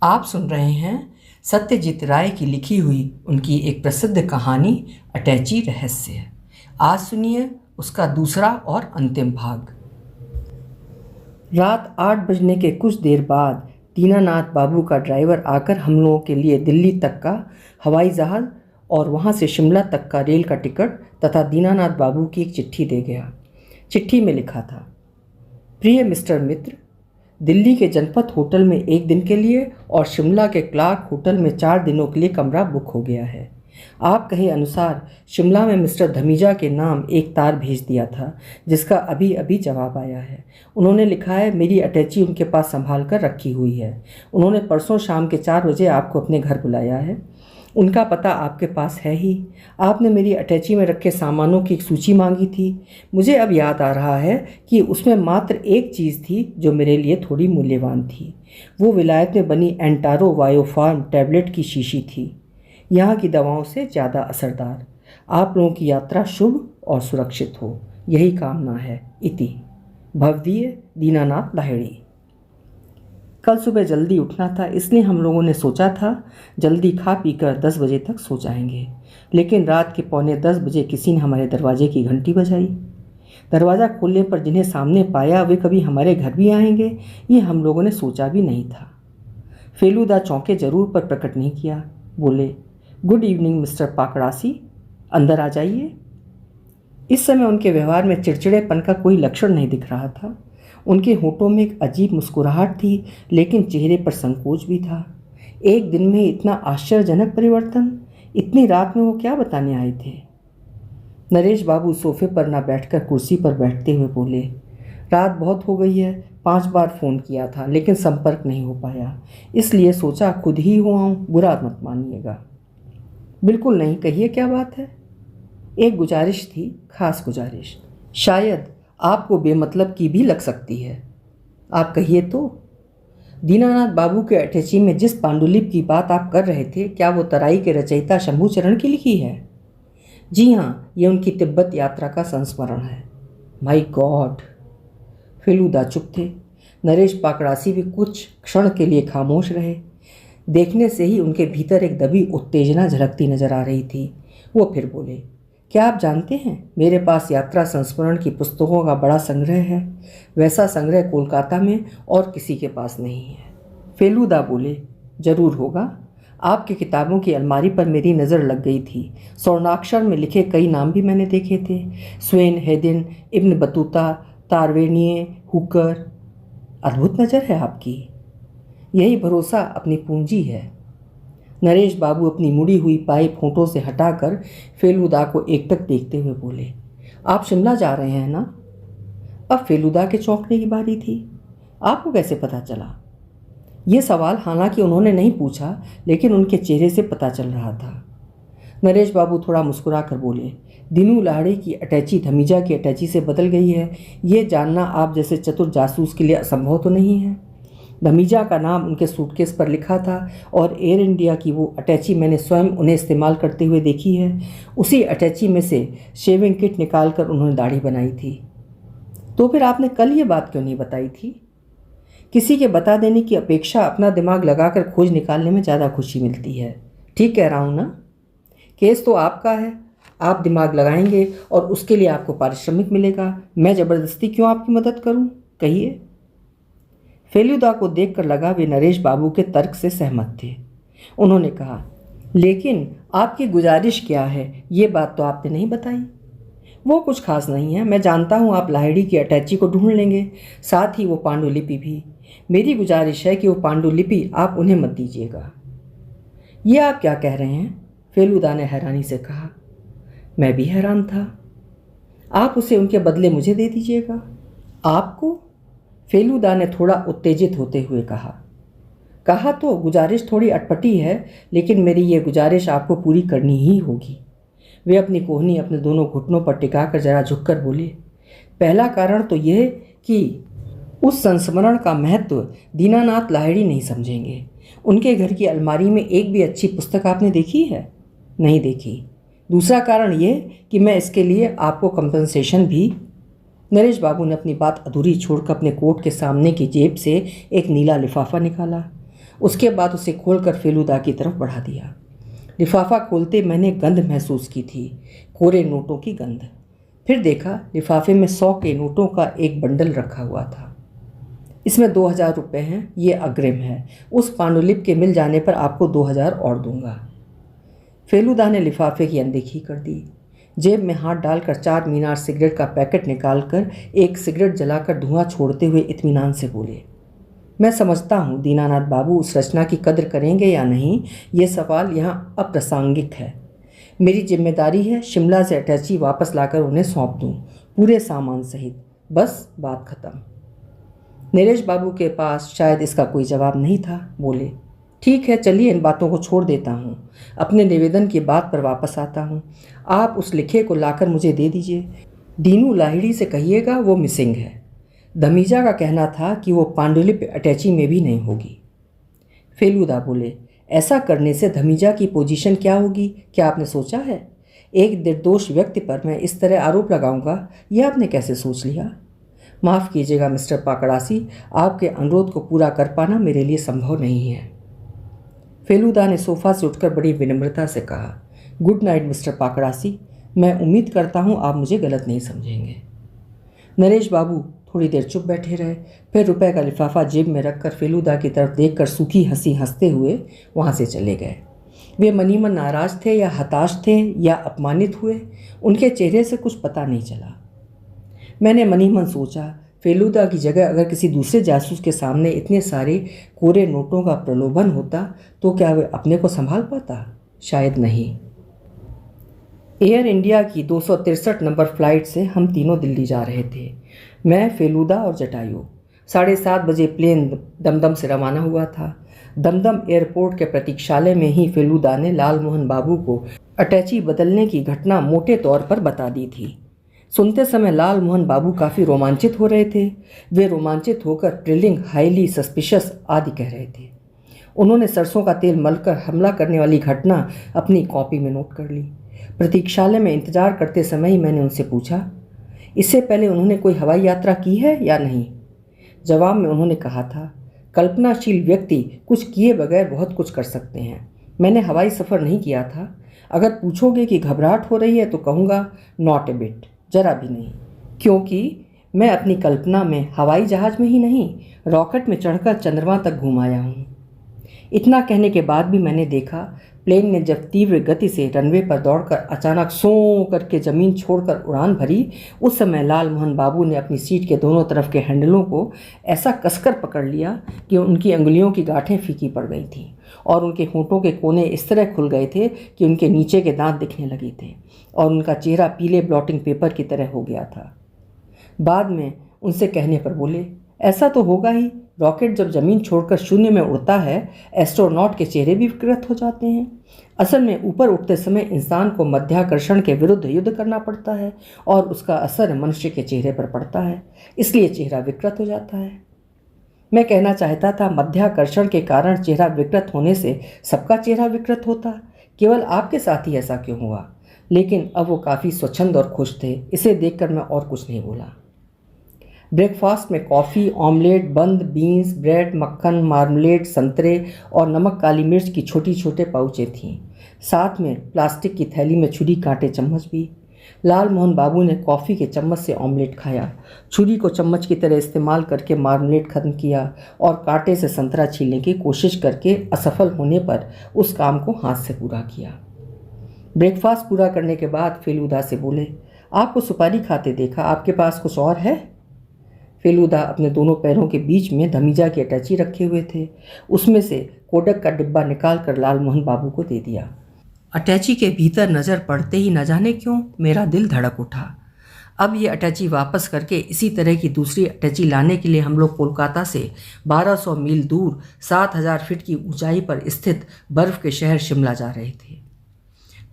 आप सुन रहे हैं सत्यजीत राय की लिखी हुई उनकी एक प्रसिद्ध कहानी अटैची रहस्य। आज सुनिए उसका दूसरा और अंतिम भाग। रात 8 बजने के कुछ देर बाद दीनानाथ बाबू का ड्राइवर आकर हम लोगों के लिए दिल्ली तक का हवाई जहाज़ और वहाँ से शिमला तक का रेल का टिकट तथा दीनानाथ बाबू की एक चिट्ठी दे गया। चिट्ठी में लिखा था, प्रिय मिस्टर मित्र, दिल्ली के जनपथ होटल में 1 दिन के लिए और शिमला के क्लार्क होटल में 4 दिनों के लिए कमरा बुक हो गया है। आप कहे अनुसार शिमला में मिस्टर धमीजा के नाम एक तार भेज दिया था, जिसका अभी अभी जवाब आया है। उन्होंने लिखा है, मेरी अटैची उनके पास संभाल कर रखी हुई है। उन्होंने परसों शाम के 4 बजे आपको अपने घर बुलाया है। उनका पता आपके पास है ही। आपने मेरी अटैची में रखे सामानों की एक सूची मांगी थी। मुझे अब याद आ रहा है कि उसमें मात्र एक चीज़ थी जो मेरे लिए थोड़ी मूल्यवान थी। वो विलायत में बनी एंटारो वायोफार्म टैबलेट की शीशी थी, यहाँ की दवाओं से ज़्यादा असरदार। आप लोगों की यात्रा शुभ और सुरक्षित हो, यही कामना है। इति भवदीय दीनानाथ लाहिड़ी। कल सुबह जल्दी उठना था, इसलिए हम लोगों ने सोचा था जल्दी खा पीकर 10 बजे तक सो जाएंगे। लेकिन रात के 9:45 बजे किसी ने हमारे दरवाजे की घंटी बजाई। दरवाज़ा खोलने पर जिन्हें सामने पाया वे कभी हमारे घर भी आएंगे, ये हम लोगों ने सोचा भी नहीं था। फेलूदा चौंके जरूर पर प्रकट नहीं किया। बोले, गुड इवनिंग मिस्टर पाकड़ासी, अंदर आ जाइए। इस समय उनके व्यवहार में चिड़चिड़ेपन का कोई लक्षण नहीं दिख रहा था। उनके होठों में एक अजीब मुस्कुराहट थी, लेकिन चेहरे पर संकोच भी था। एक दिन में इतना आश्चर्यजनक परिवर्तन, इतनी रात में वो क्या बताने आए थे? नरेश बाबू सोफे पर ना बैठकर कुर्सी पर बैठते हुए बोले, रात बहुत हो गई है। 5 बार फ़ोन किया था लेकिन संपर्क नहीं हो पाया, इसलिए सोचा खुद ही हो आऊँ, बुरा मत मानिएगा। बिल्कुल नहीं, कहिए क्या बात है। एक गुजारिश थी, खास गुजारिश, शायद आपको बेमतलब की भी लग सकती है। आप कहिए तो। दीनानाथ बाबू के अटैची में जिस पांडुलिपि की बात आप कर रहे थे, क्या वो तराई के रचयिता शंभूचरण की लिखी है? जी हाँ, ये उनकी तिब्बत यात्रा का संस्मरण है। My God. फेलूदा चुप थे। नरेश पाकड़ासी भी कुछ क्षण के लिए खामोश रहे। देखने से ही उनके भीतर एक दबी उत्तेजना झलकती नजर आ रही थी। वो फिर बोले, क्या आप जानते हैं, मेरे पास यात्रा संस्मरण की पुस्तकों का बड़ा संग्रह है। वैसा संग्रह कोलकाता में और किसी के पास नहीं है। फेलूदा बोले, जरूर होगा। आपकी किताबों की अलमारी पर मेरी नज़र लग गई थी। स्वर्णाक्षर में लिखे कई नाम भी मैंने देखे थे, स्वेन हेदिन, इब्न बतूता, तारवेनिये, हुकर। अद्भुत नज़र है आपकी। यही भरोसा अपनी पूंजी है। नरेश बाबू अपनी मुड़ी हुई पाइप होंठों से हटाकर फेलूदा को एकटक देखते हुए बोले, आप शिमला जा रहे हैं ना? अब फेलूदा के चौंकने की बारी थी। आपको कैसे पता चला? ये सवाल हालांकि उन्होंने नहीं पूछा, लेकिन उनके चेहरे से पता चल रहा था। नरेश बाबू थोड़ा मुस्कुरा कर बोले, दीनू लाहिड़ी की अटैची धमीजा की अटैची से बदल गई है। ये जानना आप जैसे चतुर जासूस के लिए असंभव तो नहीं है। धमीजा का नाम उनके सूटकेस पर लिखा था और एयर इंडिया की वो अटैची मैंने स्वयं उन्हें इस्तेमाल करते हुए देखी है। उसी अटैची में से शेविंग किट निकालकर उन्होंने दाढ़ी बनाई थी। तो फिर आपने कल ये बात क्यों नहीं बताई थी? किसी के बता देने की अपेक्षा अपना दिमाग लगाकर खोज निकालने में ज़्यादा खुशी मिलती है। ठीक कह रहा हूँ ना? केस तो आपका है, आप दिमाग लगाएंगे और उसके लिए आपको पारिश्रमिक मिलेगा। मैं ज़बरदस्ती क्यों आपकी मदद करूँ? कहिए। फेलूदा को देखकर लगा वे नरेश बाबू के तर्क से सहमत थे। उन्होंने कहा, लेकिन आपकी गुजारिश क्या है, ये बात तो आपने नहीं बताई। वो कुछ खास नहीं है। मैं जानता हूँ आप लाहिड़ी की अटैची को ढूंढ लेंगे, साथ ही वो पांडुलिपि भी। मेरी गुजारिश है कि वो पांडुलिपि आप उन्हें मत दीजिएगा। ये आप क्या कह रहे हैं? फेलूदा ने हैरानी से कहा। मैं भी हैरान था। आप उसे उनके बदले मुझे दे दीजिएगा। आपको? फेलूदा ने थोड़ा उत्तेजित होते हुए कहा तो गुजारिश थोड़ी अटपटी है, लेकिन मेरी ये गुजारिश आपको पूरी करनी ही होगी। वे अपनी कोहनी अपने दोनों घुटनों पर टिकाकर जरा झुककर बोले, पहला कारण तो यह कि उस संस्मरण का महत्व दीनानाथ लाहिड़ी नहीं समझेंगे। उनके घर की अलमारी में एक भी अच्छी पुस्तक आपने देखी है? नहीं देखी। दूसरा कारण यह कि मैं इसके लिए आपको कंपनसेशन भी। नरेश बाबू ने अपनी बात अधूरी छोड़कर अपने कोट के सामने की जेब से एक नीला लिफाफा निकाला। उसके बाद उसे खोलकर फेलूदा की तरफ बढ़ा दिया। लिफाफा खोलते मैंने गंध महसूस की थी, कोरे नोटों की गंध। फिर देखा लिफाफे में 100 के नोटों का एक बंडल रखा हुआ था। इसमें 2000 रुपये हैं, ये अग्रिम है। उस पांडुलिपि के मिल जाने पर आपको 2000 और दूंगा। फेलूदा ने लिफाफे की अनदेखी कर दी। जेब में हाथ डालकर 4 मीनार सिगरेट का पैकेट निकालकर एक सिगरेट जलाकर धुआं छोड़ते हुए इत्मीनान से बोले, मैं समझता हूँ दीनानाथ बाबू उस रचना की कद्र करेंगे या नहीं, ये सवाल यहाँ अप्रासंगिक है। मेरी जिम्मेदारी है शिमला से अटैची वापस लाकर उन्हें सौंप दूँ, पूरे सामान सहित। बस बात खत्म। नरेश बाबू के पास शायद इसका कोई जवाब नहीं था। बोले, ठीक है, चलिए इन बातों को छोड़ देता हूँ, अपने निवेदन की बात पर वापस आता हूँ। आप उस लिखे को लाकर मुझे दे दीजिए। दीनू लाहिड़ी से कहिएगा वो मिसिंग है। धमीजा का कहना था कि वो पांडुलिपि अटैची में भी नहीं होगी। फेलूदा बोले, ऐसा करने से धमीजा की पोजीशन क्या होगी, क्या आपने सोचा है? एक निर्दोष व्यक्ति पर मैं इस तरह आरोप लगाऊंगा, यह आपने कैसे सोच लिया? माफ़ कीजिएगा मिस्टर पाकड़ासी, आपके अनुरोध को पूरा कर पाना मेरे लिए संभव नहीं है। फेलूदा ने सोफा से उठकर बड़ी विनम्रता से कहा, गुड नाइट मिस्टर पाकड़ासी, मैं उम्मीद करता हूँ आप मुझे गलत नहीं समझेंगे। नरेश बाबू थोड़ी देर चुप बैठे रहे, फिर रुपए का लिफाफा जेब में रखकर फेलूदा की तरफ देखकर सूखी हंसी हंसते हुए वहाँ से चले गए। वे मनीमन नाराज थे या हताश थे या अपमानित हुए, उनके चेहरे से कुछ पता नहीं चला। मैंने मनीमन सोचा, फेलूदा की जगह अगर किसी दूसरे जासूस के सामने इतने सारे कोरे नोटों का प्रलोभन होता तो क्या वे अपने को संभाल पाता? शायद नहीं। एयर इंडिया की 263 नंबर फ्लाइट से हम तीनों दिल्ली जा रहे थे। मैं, फेलूदा और जटायु। 7:30 बजे प्लेन दमदम से रवाना हुआ था। दमदम एयरपोर्ट के प्रतीक्षालय में ही फेलूदा ने लाल मोहन बाबू को अटैची बदलने की घटना मोटे तौर पर बता दी थी। सुनते समय लाल मोहन बाबू काफ़ी रोमांचित हो रहे थे। वे रोमांचित होकर ट्रिलिंग, हाईली सस्पिशियस आदि कह रहे थे। उन्होंने सरसों का तेल मलकर हमला करने वाली घटना अपनी कॉपी में नोट कर ली। प्रतीक्षालय में इंतजार करते समय ही मैंने उनसे पूछा, इससे पहले उन्होंने कोई हवाई यात्रा की है या नहीं? जवाब में उन्होंने कहा था, कल्पनाशील व्यक्ति कुछ किए बगैर बहुत कुछ कर सकते हैं। मैंने हवाई सफ़र नहीं किया था। अगर पूछोगे कि घबराहट हो रही है तो कहूँगा नॉट ए बिट, जरा भी नहीं, क्योंकि मैं अपनी कल्पना में हवाई जहाज़ में ही नहीं, रॉकेट में चढ़कर चंद्रमा तक घूम आया हूँ। इतना कहने के बाद भी मैंने देखा प्लेन ने जब तीव्र गति से रनवे पर दौड़कर अचानक सो करके ज़मीन छोड़कर उड़ान भरी, उस समय लाल मोहन बाबू ने अपनी सीट के दोनों तरफ के हैंडलों को ऐसा कसकर पकड़ लिया कि उनकी अंगुलियों की गांठें फीकी पड़ गई थीं और उनके होंठों के कोने इस तरह खुल गए थे कि उनके नीचे के दांत दिखने लगे थे और उनका चेहरा पीले ब्लॉटिंग पेपर की तरह हो गया था। बाद में उनसे कहने पर बोले, ऐसा तो होगा ही, रॉकेट जब ज़मीन छोड़कर शून्य में उड़ता है, एस्ट्रोनॉट के चेहरे भी विकृत हो जाते हैं। असल में ऊपर उठते समय इंसान को मध्याकर्षण के विरुद्ध युद्ध करना पड़ता है और उसका असर मनुष्य के चेहरे पर पड़ता है, इसलिए चेहरा विकृत हो जाता है। मैं कहना चाहता था, मध्याकर्षण के कारण चेहरा विकृत होने से सबका चेहरा विकृत होता, केवल आपके साथ ही ऐसा क्यों हुआ? लेकिन अब वो काफ़ी स्वच्छंद और खुश थे। इसे देखकर मैं और कुछ नहीं बोला। ब्रेकफास्ट में कॉफ़ी, ऑमलेट, बंद बीन्स, ब्रेड, मक्खन, मार्मलेड, संतरे और नमक काली मिर्च की छोटी छोटे पाउचें थीं। साथ में प्लास्टिक की थैली में छुरी, कांटे, चम्मच भी। लाल मोहन बाबू ने कॉफ़ी के चम्मच से ऑमलेट खाया, छुरी को चम्मच की तरह इस्तेमाल करके मार्मलेड खत्म किया और कांटे से संतरा छीलने की कोशिश करके असफल होने पर उस काम को हाथ से पूरा किया। ब्रेकफास्ट पूरा करने के बाद फेलूदा से बोले, आपको सुपारी खाते देखा, आपके पास कुछ और है? फेलूदा अपने दोनों पैरों के बीच में धमीजा की अटैची रखे हुए थे। उसमें से कोडक का डिब्बा निकाल कर लाल मोहन बाबू को दे दिया। अटैची के भीतर नज़र पड़ते ही न जाने क्यों मेरा दिल धड़क उठा। अब ये अटैची वापस करके इसी तरह की दूसरी अटैची लाने के लिए हम लोग कोलकाता से 1200 मील दूर 7000 फीट की ऊंचाई पर स्थित बर्फ़ के शहर शिमला जा रहे थे।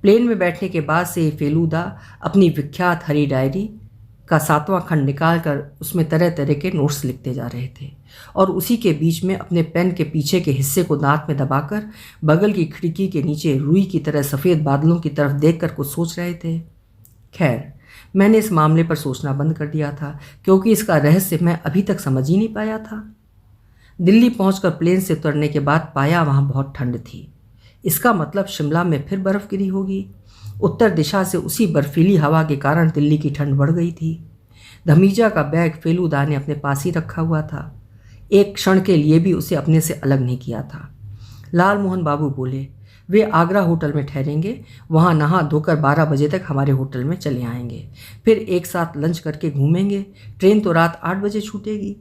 प्लेन में बैठने के बाद से फेलूदा अपनी विख्यात हरी डायरी का 7वां खंड निकाल कर उसमें तरह तरह के नोट्स लिखते जा रहे थे और उसी के बीच में अपने पेन के पीछे के हिस्से को दांत में दबाकर बगल की खिड़की के नीचे रुई की तरह सफ़ेद बादलों की तरफ देखकर कुछ सोच रहे थे। खैर, मैंने इस मामले पर सोचना बंद कर दिया था क्योंकि इसका रहस्य मैं अभी तक समझ ही नहीं पाया था। दिल्ली पहुंचकर प्लेन से उतरने के बाद पाया वहाँ बहुत ठंड थी। इसका मतलब शिमला में फिर बर्फ़ गिरी होगी। उत्तर दिशा से उसी बर्फीली हवा के कारण दिल्ली की ठंड बढ़ गई थी। धमीजा का बैग फेलूदा ने अपने पास ही रखा हुआ था। एक क्षण के लिए भी उसे अपने से अलग नहीं किया था। लाल मोहन बाबू बोले, वे आगरा होटल में ठहरेंगे, वहाँ नहा धोकर 12 बजे तक हमारे होटल में चले आएंगे, फिर एक साथ लंच करके घूमेंगे। ट्रेन तो रात 8 बजे छूटेगी।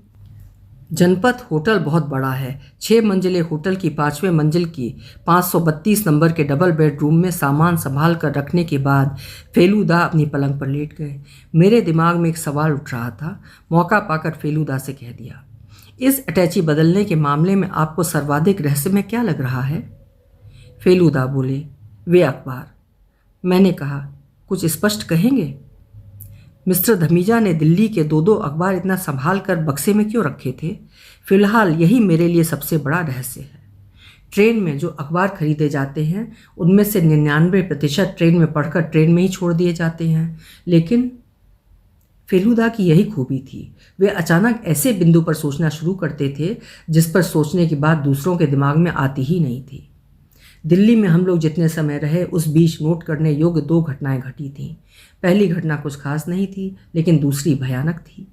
जनपथ होटल बहुत बड़ा है। 6 मंजिले होटल की 5वें मंजिल की 532 नंबर के डबल बेडरूम में सामान संभाल कर रखने के बाद फेलूदा अपनी पलंग पर लेट गए। मेरे दिमाग में एक सवाल उठ रहा था। मौका पाकर फेलूदा से कह दिया, इस अटैची बदलने के मामले में आपको सर्वाधिक रहस्यमय क्या लग रहा है? फेलूदा बोले, वे अखबार। मैंने कहा, कुछ स्पष्ट कहेंगे? मिस्टर धमीजा ने दिल्ली के 2-2 अखबार इतना संभाल कर बक्से में क्यों रखे थे? फिलहाल यही मेरे लिए सबसे बड़ा रहस्य है। ट्रेन में जो अखबार खरीदे जाते हैं उनमें से 99% ट्रेन में पढ़कर ट्रेन में ही छोड़ दिए जाते हैं। लेकिन फेलूदा की यही खूबी थी, वे अचानक ऐसे बिंदु पर सोचना शुरू करते थे जिस पर सोचने की बात दूसरों के दिमाग में आती ही नहीं थी। दिल्ली में हम लोग जितने समय रहे उस बीच नोट करने योग्य 2 घटनाएं घटी थीं। पहली घटना कुछ खास नहीं थी, लेकिन दूसरी भयानक थी।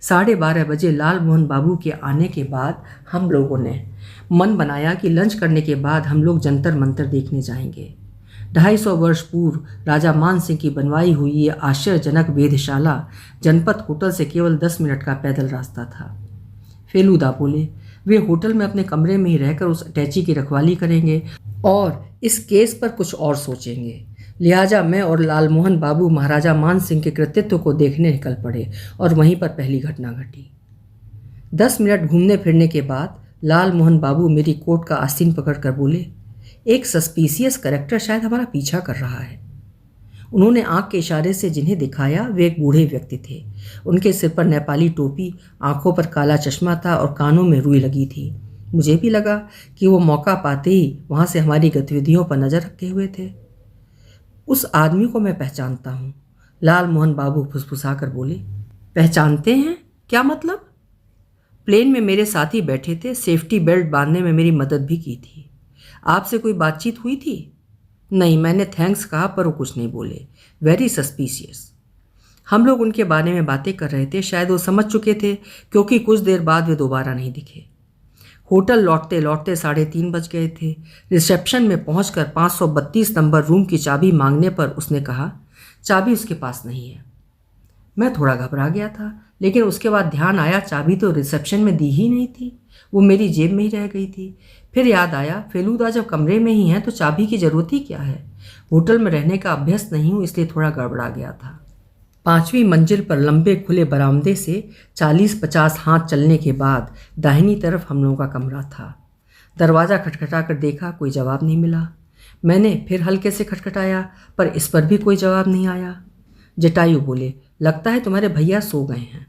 12:30 बजे लाल मोहन बाबू के आने के बाद हम लोगों ने मन बनाया कि लंच करने के बाद हम लोग जंतर मंतर देखने जाएंगे। 250 वर्ष पूर्व राजा मान सिंह की बनवाई हुई ये आश्चर्यजनक वेधशाला जनपथ होटल से केवल 10 मिनट का पैदल रास्ता था। फेलूदा बोले, वे होटल में अपने कमरे में ही रहकर उस अटैची की रखवाली करेंगे और इस केस पर कुछ और सोचेंगे। लिहाजा मैं और लाल मोहन बाबू महाराजा मान सिंह के कृतित्व को देखने निकल पड़े और वहीं पर पहली घटना घटी। 10 मिनट घूमने फिरने के बाद लाल मोहन बाबू मेरी कोट का आस्तीन पकड़कर बोले, एक सस्पिशियस कैरेक्टर शायद हमारा पीछा कर रहा है। उन्होंने आंख के इशारे से जिन्हें दिखाया वे एक बूढ़े व्यक्ति थे। उनके सिर पर नेपाली टोपी, आंखों पर काला चश्मा था और कानों में रुई लगी थी। मुझे भी लगा कि वो मौका पाते ही वहाँ से हमारी गतिविधियों पर नज़र रखे हुए थे। उस आदमी को मैं पहचानता हूँ, लाल मोहन बाबू फुसफुसा कर बोले। पहचानते हैं? क्या मतलब? प्लेन में मेरे साथ ही बैठे थे, सेफ्टी बेल्ट बांधने में मेरी मदद भी की थी। आपसे कोई बातचीत हुई थी? नहीं, मैंने थैंक्स कहा पर वो कुछ नहीं बोले। Very suspicious. हम लोग उनके बारे में बातें कर रहे थे, शायद वो समझ चुके थे क्योंकि कुछ देर बाद वे दोबारा नहीं दिखे। होटल लौटते लौटते 3:30 बज गए थे। रिसेप्शन में पहुंचकर 532 नंबर रूम की चाबी मांगने पर उसने कहा, चाबी उसके पास नहीं है। मैं थोड़ा घबरा गया था, लेकिन उसके बाद ध्यान आया चाबी तो रिसेप्शन में दी ही नहीं थी, वो मेरी जेब में ही रह गई थी। फिर याद आया, फेलूदा जब कमरे में ही है तो चाबी की ज़रूरत ही क्या है? होटल में रहने का अभ्यस्त नहीं हूँ, इसलिए थोड़ा गड़बड़ा गया था। 5वीं मंजिल पर लंबे खुले बरामदे से 40-50 हाथ चलने के बाद दाहिनी तरफ हम लोगों का कमरा था। दरवाज़ा खटखटा कर देखा, कोई जवाब नहीं मिला। मैंने फिर हल्के से खटखटाया पर इस पर भी कोई जवाब नहीं आया। जटायु बोले, लगता है तुम्हारे भैया सो गए हैं।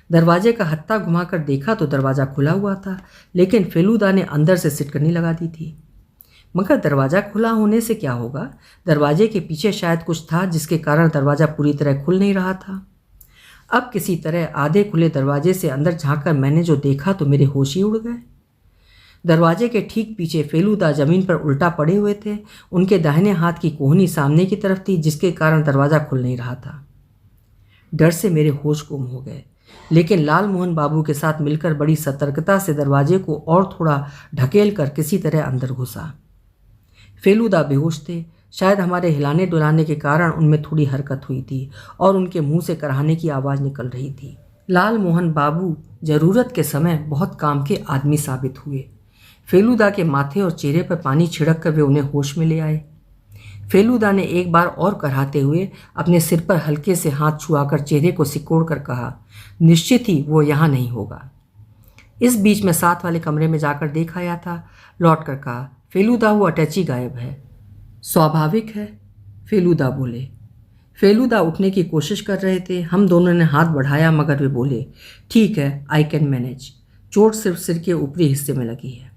दरवाजे का हत्था घुमाकर देखा तो दरवाज़ा खुला हुआ था, लेकिन फेलूदा ने अंदर से सिटकनी लगा दी थी। मगर दरवाज़ा खुला होने से क्या होगा? दरवाजे के पीछे शायद कुछ था जिसके कारण दरवाज़ा पूरी तरह खुल नहीं रहा था। अब किसी तरह आधे खुले दरवाजे से अंदर झांककर मैंने जो देखा तो मेरे होश ही उड़ गए। दरवाजे के ठीक पीछे फेलूदा जमीन पर उल्टा पड़े हुए थे। उनके दाहिने हाथ की कोहनी सामने की तरफ थी, जिसके कारण दरवाज़ा खुल नहीं रहा था। डर से मेरे होश गुम हो गए, लेकिन लाल मोहन बाबू के साथ मिलकर बड़ी सतर्कता से दरवाजे को और थोड़ा ढकेल कर किसी तरह अंदर घुसा। फेलूदा बेहोश थे। शायद हमारे हिलाने डुलाने के कारण उनमें थोड़ी हरकत हुई थी और उनके मुंह से कराहने की आवाज़ निकल रही थी। लाल मोहन बाबू ज़रूरत के समय बहुत काम के आदमी साबित हुए। फेलूदा के माथे और चेहरे पर पानी छिड़क कर वे उन्हें होश में ले आए। फेलूदा ने एक बार और कराहते हुए अपने सिर पर हल्के से हाथ छुआकर चेहरे को सिकोड़ कर कहा, निश्चित ही वो यहाँ नहीं होगा। इस बीच में साथ वाले कमरे में जाकर देख आया था। लौट कर कहा, फेलूदा वो अटैची गायब है। स्वाभाविक है, फेलूदा बोले। फेलूदा उठने की कोशिश कर रहे थे। हम दोनों ने हाथ बढ़ाया मगर वे बोले, ठीक है, आई कैन मैनेज। चोट सिर्फ सिर के ऊपरी हिस्से में लगी है।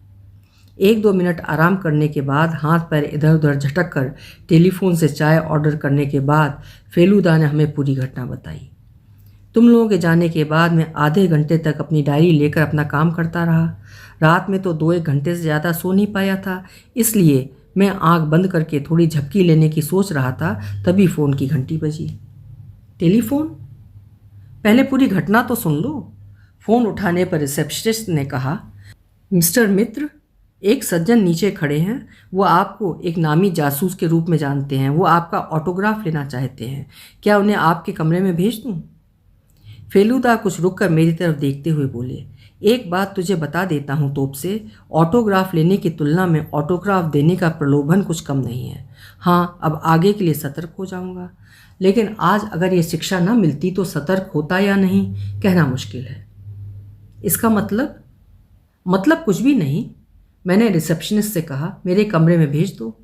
1-2 मिनट आराम करने के बाद हाथ पैर इधर उधर झटक कर टेलीफोन से चाय ऑर्डर करने के बाद फेलूदा ने हमें पूरी घटना बताई। तुम लोगों के जाने के बाद मैं आधे घंटे तक अपनी डायरी लेकर अपना काम करता रहा। रात में तो 2-1 घंटे से ज़्यादा सो नहीं पाया था, इसलिए मैं आंख बंद करके थोड़ी झपकी लेने की सोच रहा था, तभी फ़ोन की घंटी बजी। टेलीफोन? पहले पूरी घटना तो सुन लो। फ़ोन उठाने पर रिसेप्शनिस्ट ने कहा, मिस्टर मित्र, एक सज्जन नीचे खड़े हैं। वो आपको एक नामी जासूस के रूप में जानते हैं। वो आपका ऑटोग्राफ लेना चाहते हैं। क्या उन्हें आपके कमरे में भेज दूं? फेलूदा कुछ रुककर मेरी तरफ देखते हुए बोले, एक बात तुझे बता देता हूँ तोप से, ऑटोग्राफ लेने की तुलना में ऑटोग्राफ देने का प्रलोभन कुछ कम नहीं है। हाँ, अब आगे के लिए सतर्क हो जाऊँगा, लेकिन आज अगर ये शिक्षा न मिलती तो सतर्क होता या नहीं कहना मुश्किल है। इसका मतलब कुछ भी नहीं। मैंने रिसेप्शनिस्ट से कहा, मेरे कमरे में भेज दो।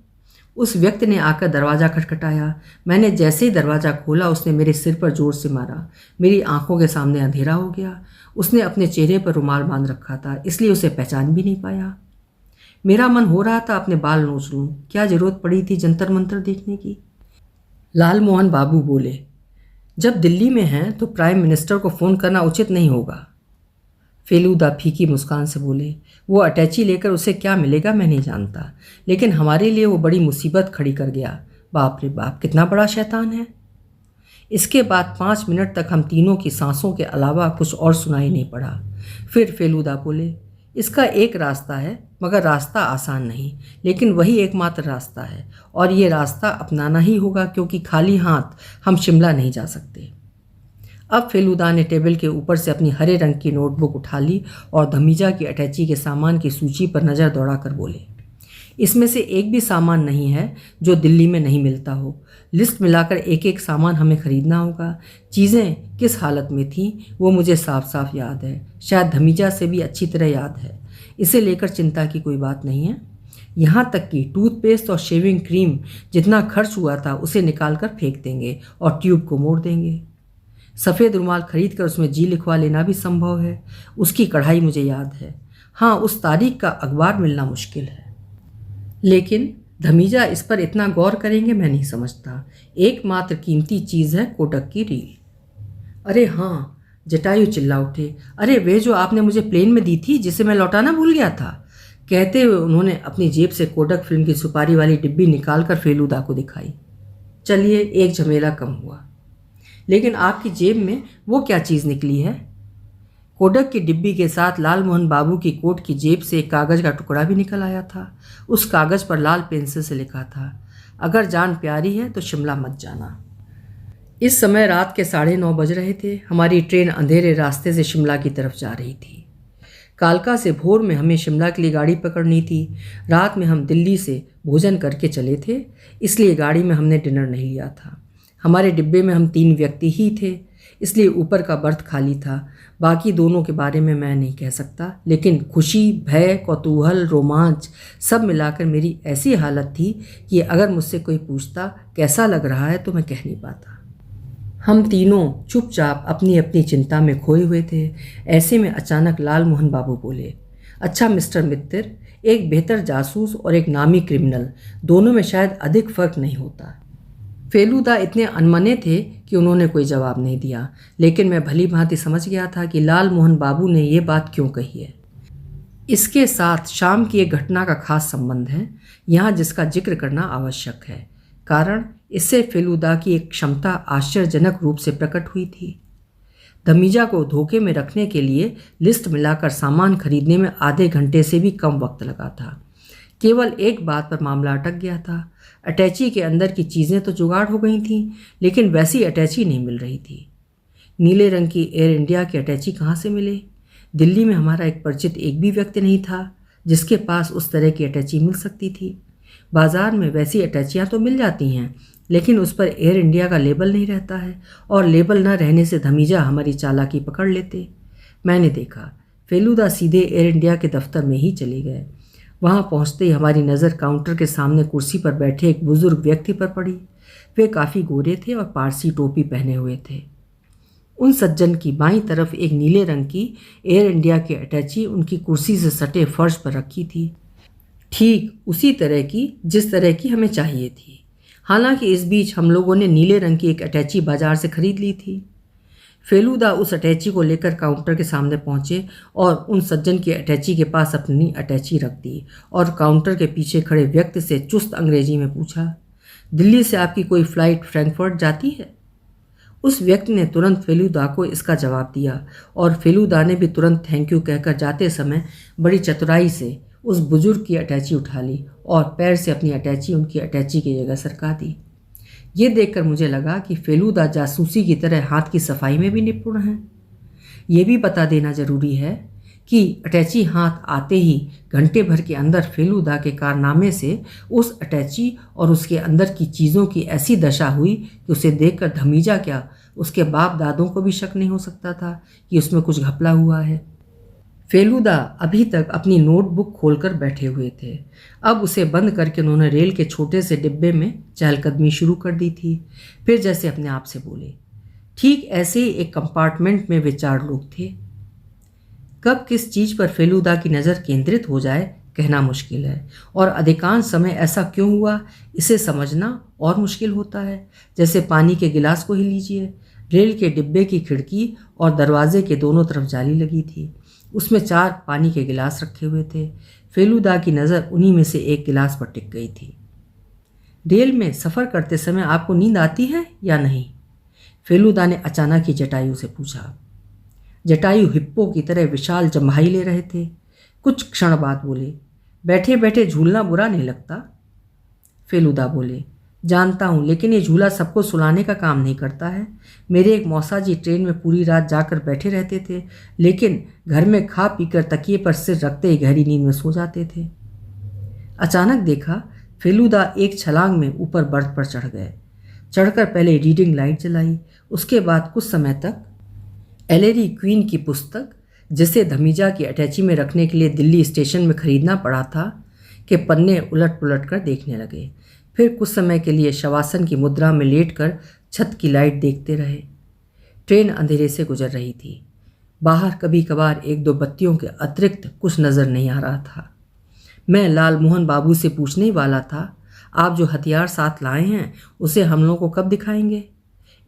उस व्यक्ति ने आकर दरवाज़ा खटखटाया। मैंने जैसे ही दरवाज़ा खोला, उसने मेरे सिर पर जोर से मारा। मेरी आंखों के सामने अंधेरा हो गया। उसने अपने चेहरे पर रुमाल बांध रखा था, इसलिए उसे पहचान भी नहीं पाया। मेरा मन हो रहा था अपने बाल नोच लूँ। क्या ज़रूरत पड़ी थी जंतर मंतर देखने की? लाल मोहन बाबू बोले, जब दिल्ली में हैं तो प्राइम मिनिस्टर को फ़ोन करना उचित नहीं होगा। फेलूदा फीकी मुस्कान से बोले, वो अटैची लेकर उसे क्या मिलेगा मैं नहीं जानता, लेकिन हमारे लिए वो बड़ी मुसीबत खड़ी कर गया। बाप रे बाप, कितना बड़ा शैतान है। इसके बाद 5 मिनट तक हम तीनों की सांसों के अलावा कुछ और सुनाई नहीं पड़ा। फिर फेलूदा बोले, इसका एक रास्ता है, मगर रास्ता आसान नहीं, लेकिन वही एकमात्र रास्ता है, और ये रास्ता अपनाना ही होगा, क्योंकि खाली हाथ हम शिमला नहीं जा सकते। अब फेलूदा ने टेबल के ऊपर से अपनी हरे रंग की नोटबुक उठा ली और धमीजा की अटैची के सामान की सूची पर नज़र दौड़ाकर बोले, इसमें से एक भी सामान नहीं है जो दिल्ली में नहीं मिलता हो। लिस्ट मिलाकर एक एक सामान हमें खरीदना होगा। चीज़ें किस हालत में थीं वो मुझे साफ साफ याद है, शायद धमीजा से भी अच्छी तरह याद है। इसे लेकर चिंता की कोई बात नहीं है। यहाँ तक कि टूथपेस्ट और शेविंग क्रीम जितना खर्च हुआ था उसे निकाल कर फेंक देंगे और ट्यूब को मोड़ देंगे। सफ़ेद रुमाल खरीद कर उसमें जी लिखवा लेना भी संभव है। उसकी कढ़ाई मुझे याद है। हाँ, उस तारीख का अखबार मिलना मुश्किल है, लेकिन धमीजा इस पर इतना गौर करेंगे मैं नहीं समझता। एकमात्र कीमती चीज़ है कोडक की रील। अरे हाँ, जटायु चिल्ला उठे, अरे वे जो आपने मुझे प्लेन में दी थी, जिसे मैं लौटाना भूल गया था। कहते हुए उन्होंने अपनी जेब से कोडक फिल्म की सुपारी वाली डिब्बी निकाल कर फेलूदा को दिखाई। चलिए, एक झमेला कम हुआ। लेकिन आपकी जेब में वो क्या चीज़ निकली है? कोडक की डिब्बी के साथ लाल मोहन बाबू की कोट की जेब से एक कागज़ का टुकड़ा भी निकल आया था। उस कागज़ पर लाल पेंसिल से लिखा था, अगर जान प्यारी है तो शिमला मत जाना। इस समय रात के 9:30 बज रहे थे। हमारी ट्रेन अंधेरे रास्ते से शिमला की तरफ जा रही थी। कालका से भोर में हमें शिमला के लिए गाड़ी पकड़नी थी। रात में हम दिल्ली से भोजन करके चले थे, इसलिए गाड़ी में हमने डिनर नहीं लिया था। हमारे डिब्बे में हम 3 व्यक्ति ही थे, इसलिए ऊपर का बर्थ खाली था। बाकी दोनों के बारे में मैं नहीं कह सकता, लेकिन खुशी, भय, कौतूहल, रोमांच सब मिलाकर मेरी ऐसी हालत थी कि अगर मुझसे कोई पूछता कैसा लग रहा है तो मैं कह नहीं पाता। हम तीनों चुपचाप अपनी अपनी चिंता में खोए हुए थे। ऐसे में अचानक लाल मोहन बाबू बोले, अच्छा मिस्टर मित्तर, एक बेहतर जासूस और एक नामी क्रिमिनल, दोनों में शायद अधिक फर्क नहीं होता। फेलूदा इतने अनमने थे कि उन्होंने कोई जवाब नहीं दिया, लेकिन मैं भली भांति समझ गया था कि लाल मोहन बाबू ने ये बात क्यों कही है। इसके साथ शाम की एक घटना का खास संबंध है, यहाँ जिसका जिक्र करना आवश्यक है, कारण इससे फेलूदा की एक क्षमता आश्चर्यजनक रूप से प्रकट हुई थी। धमीजा को धोखे में रखने के लिए लिस्ट मिलाकर सामान खरीदने में आधे घंटे से भी कम वक्त लगा था। केवल एक बात पर मामला अटक गया था। अटैची के अंदर की चीज़ें तो जुगाड़ हो गई थीं, लेकिन वैसी अटैची नहीं मिल रही थी। नीले रंग की एयर इंडिया की अटैची कहाँ से मिले? दिल्ली में हमारा एक परिचित एक भी व्यक्ति नहीं था जिसके पास उस तरह की अटैची मिल सकती थी। बाज़ार में वैसी अटैचियाँ तो मिल जाती हैं, लेकिन उस पर एयर इंडिया का लेबल नहीं रहता है, और लेबल न रहने से धमीजा हमारी चालाकी पकड़ लेते। मैंने देखा, फेलूदा सीधे एयर इंडिया के दफ्तर में ही चले गए। वहाँ पहुँचते ही हमारी नज़र काउंटर के सामने कुर्सी पर बैठे एक बुज़ुर्ग व्यक्ति पर पड़ी। वे काफ़ी गोरे थे और पारसी टोपी पहने हुए थे। उन सज्जन की बाईं तरफ एक नीले रंग की एयर इंडिया की अटैची उनकी कुर्सी से सटे फर्श पर रखी थी, ठीक उसी तरह की जिस तरह की हमें चाहिए थी। हालांकि इस बीच हम लोगों ने नीले रंग की एक अटैची बाजार से खरीद ली थी। फेलूदा उस अटैची को लेकर काउंटर के सामने पहुंचे और उन सज्जन की अटैची के पास अपनी अटैची रख दी और काउंटर के पीछे खड़े व्यक्ति से चुस्त अंग्रेजी में पूछा, दिल्ली से आपकी कोई फ़्लाइट फ्रैंकफर्ट जाती है? उस व्यक्ति ने तुरंत फेलूदा को इसका जवाब दिया और फेलूदा ने भी तुरंत थैंक यू कहकर जाते समय बड़ी चतुराई से उस बुजुर्ग की अटैची उठा ली और पैर से अपनी अटैची उनकी अटैची की जगह सरका दी। ये देखकर मुझे लगा कि फेलूदा जासूसी की तरह हाथ की सफाई में भी निपुण है। ये भी बता देना जरूरी है कि अटैची हाथ आते ही घंटे भर के अंदर फेलूदा के कारनामे से उस अटैची और उसके अंदर की चीज़ों की ऐसी दशा हुई कि उसे देखकर धमीजा क्या उसके बाप दादों को भी शक नहीं हो सकता था कि उसमें कुछ घपला हुआ है। फेलूदा अभी तक अपनी नोटबुक खोलकर बैठे हुए थे। अब उसे बंद करके उन्होंने रेल के छोटे से डिब्बे में चहलकदमी शुरू कर दी थी। फिर जैसे अपने आप से बोले, ठीक ऐसे ही एक कंपार्टमेंट में वे 4 लोग थे। कब किस चीज़ पर फेलूदा की नज़र केंद्रित हो जाए कहना मुश्किल है, और अधिकांश समय ऐसा क्यों हुआ इसे समझना और मुश्किल होता है। जैसे पानी के गिलास को ही लीजिए। रेल के डिब्बे की खिड़की और दरवाजे के दोनों तरफ जाली लगी थी। उसमें 4 पानी के गिलास रखे हुए थे। फेलूदा की नज़र उन्हीं में से एक गिलास पर टिक गई थी। रेल में सफ़र करते समय आपको नींद आती है या नहीं? फेलूदा ने अचानक ही जटायु से पूछा। जटायु हिप्पो की तरह विशाल जम्हाई ले रहे थे। कुछ क्षण बाद बोले, बैठे बैठे झूलना बुरा नहीं लगता? फेलूदा बोले, जानता हूँ, लेकिन ये झूला सबको सुलाने का काम नहीं करता है। मेरे एक मौसा जी ट्रेन में पूरी रात जाकर बैठे रहते थे, लेकिन घर में खा पीकर तकिए पर सिर रखते ही गहरी नींद में सो जाते थे। अचानक देखा फेलूदा एक छलांग में ऊपर बर्थ पर चढ़ गए। चढ़कर पहले रीडिंग लाइट जलाई, उसके बाद कुछ समय तक एलेरी क्वीन की पुस्तक, जिसे धमीजा की अटैची में रखने के लिए दिल्ली स्टेशन में खरीदना पड़ा था, के पन्ने उलट पुलट कर देखने लगे। फिर कुछ समय के लिए शवासन की मुद्रा में लेटकर छत की लाइट देखते रहे। ट्रेन अंधेरे से गुजर रही थी। बाहर कभी कभार 1-2 बत्तियों के अतिरिक्त कुछ नज़र नहीं आ रहा था। मैं लाल मोहन बाबू से पूछने ही वाला था, आप जो हथियार साथ लाए हैं उसे हम लोगों को कब दिखाएंगे?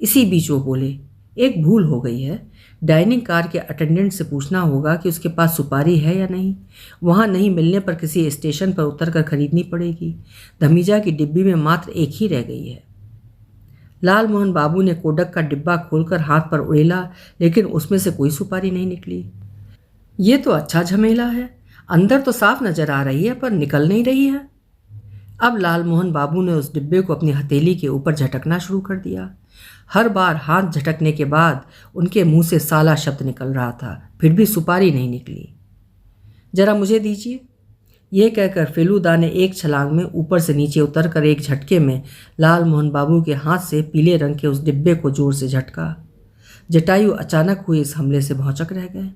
इसी बीच वो बोले, एक भूल हो गई है। डाइनिंग कार के अटेंडेंट से पूछना होगा कि उसके पास सुपारी है या नहीं। वहाँ नहीं मिलने पर किसी स्टेशन पर उतरकर खरीदनी पड़ेगी। धमीजा की डिब्बी में मात्र एक ही रह गई है। लाल मोहन बाबू ने कोडक का डिब्बा खोलकर हाथ पर उड़ेला, लेकिन उसमें से कोई सुपारी नहीं निकली। ये तो अच्छा झमेला है। अंदर तो साफ नजर आ रही है पर निकल नहीं रही है। अब लाल मोहन बाबू ने उस डिब्बे को अपनी हथेली के ऊपर झटकना शुरू कर दिया। हर बार हाथ झटकने के बाद उनके मुंह से साला शब्द निकल रहा था, फिर भी सुपारी नहीं निकली। जरा मुझे दीजिए, यह कहकर फेलूदा ने एक छलांग में ऊपर से नीचे उतरकर एक झटके में लाल मोहन बाबू के हाथ से पीले रंग के उस डिब्बे को जोर से झटका। जटायु अचानक हुए इस हमले से भौंचक रह गए।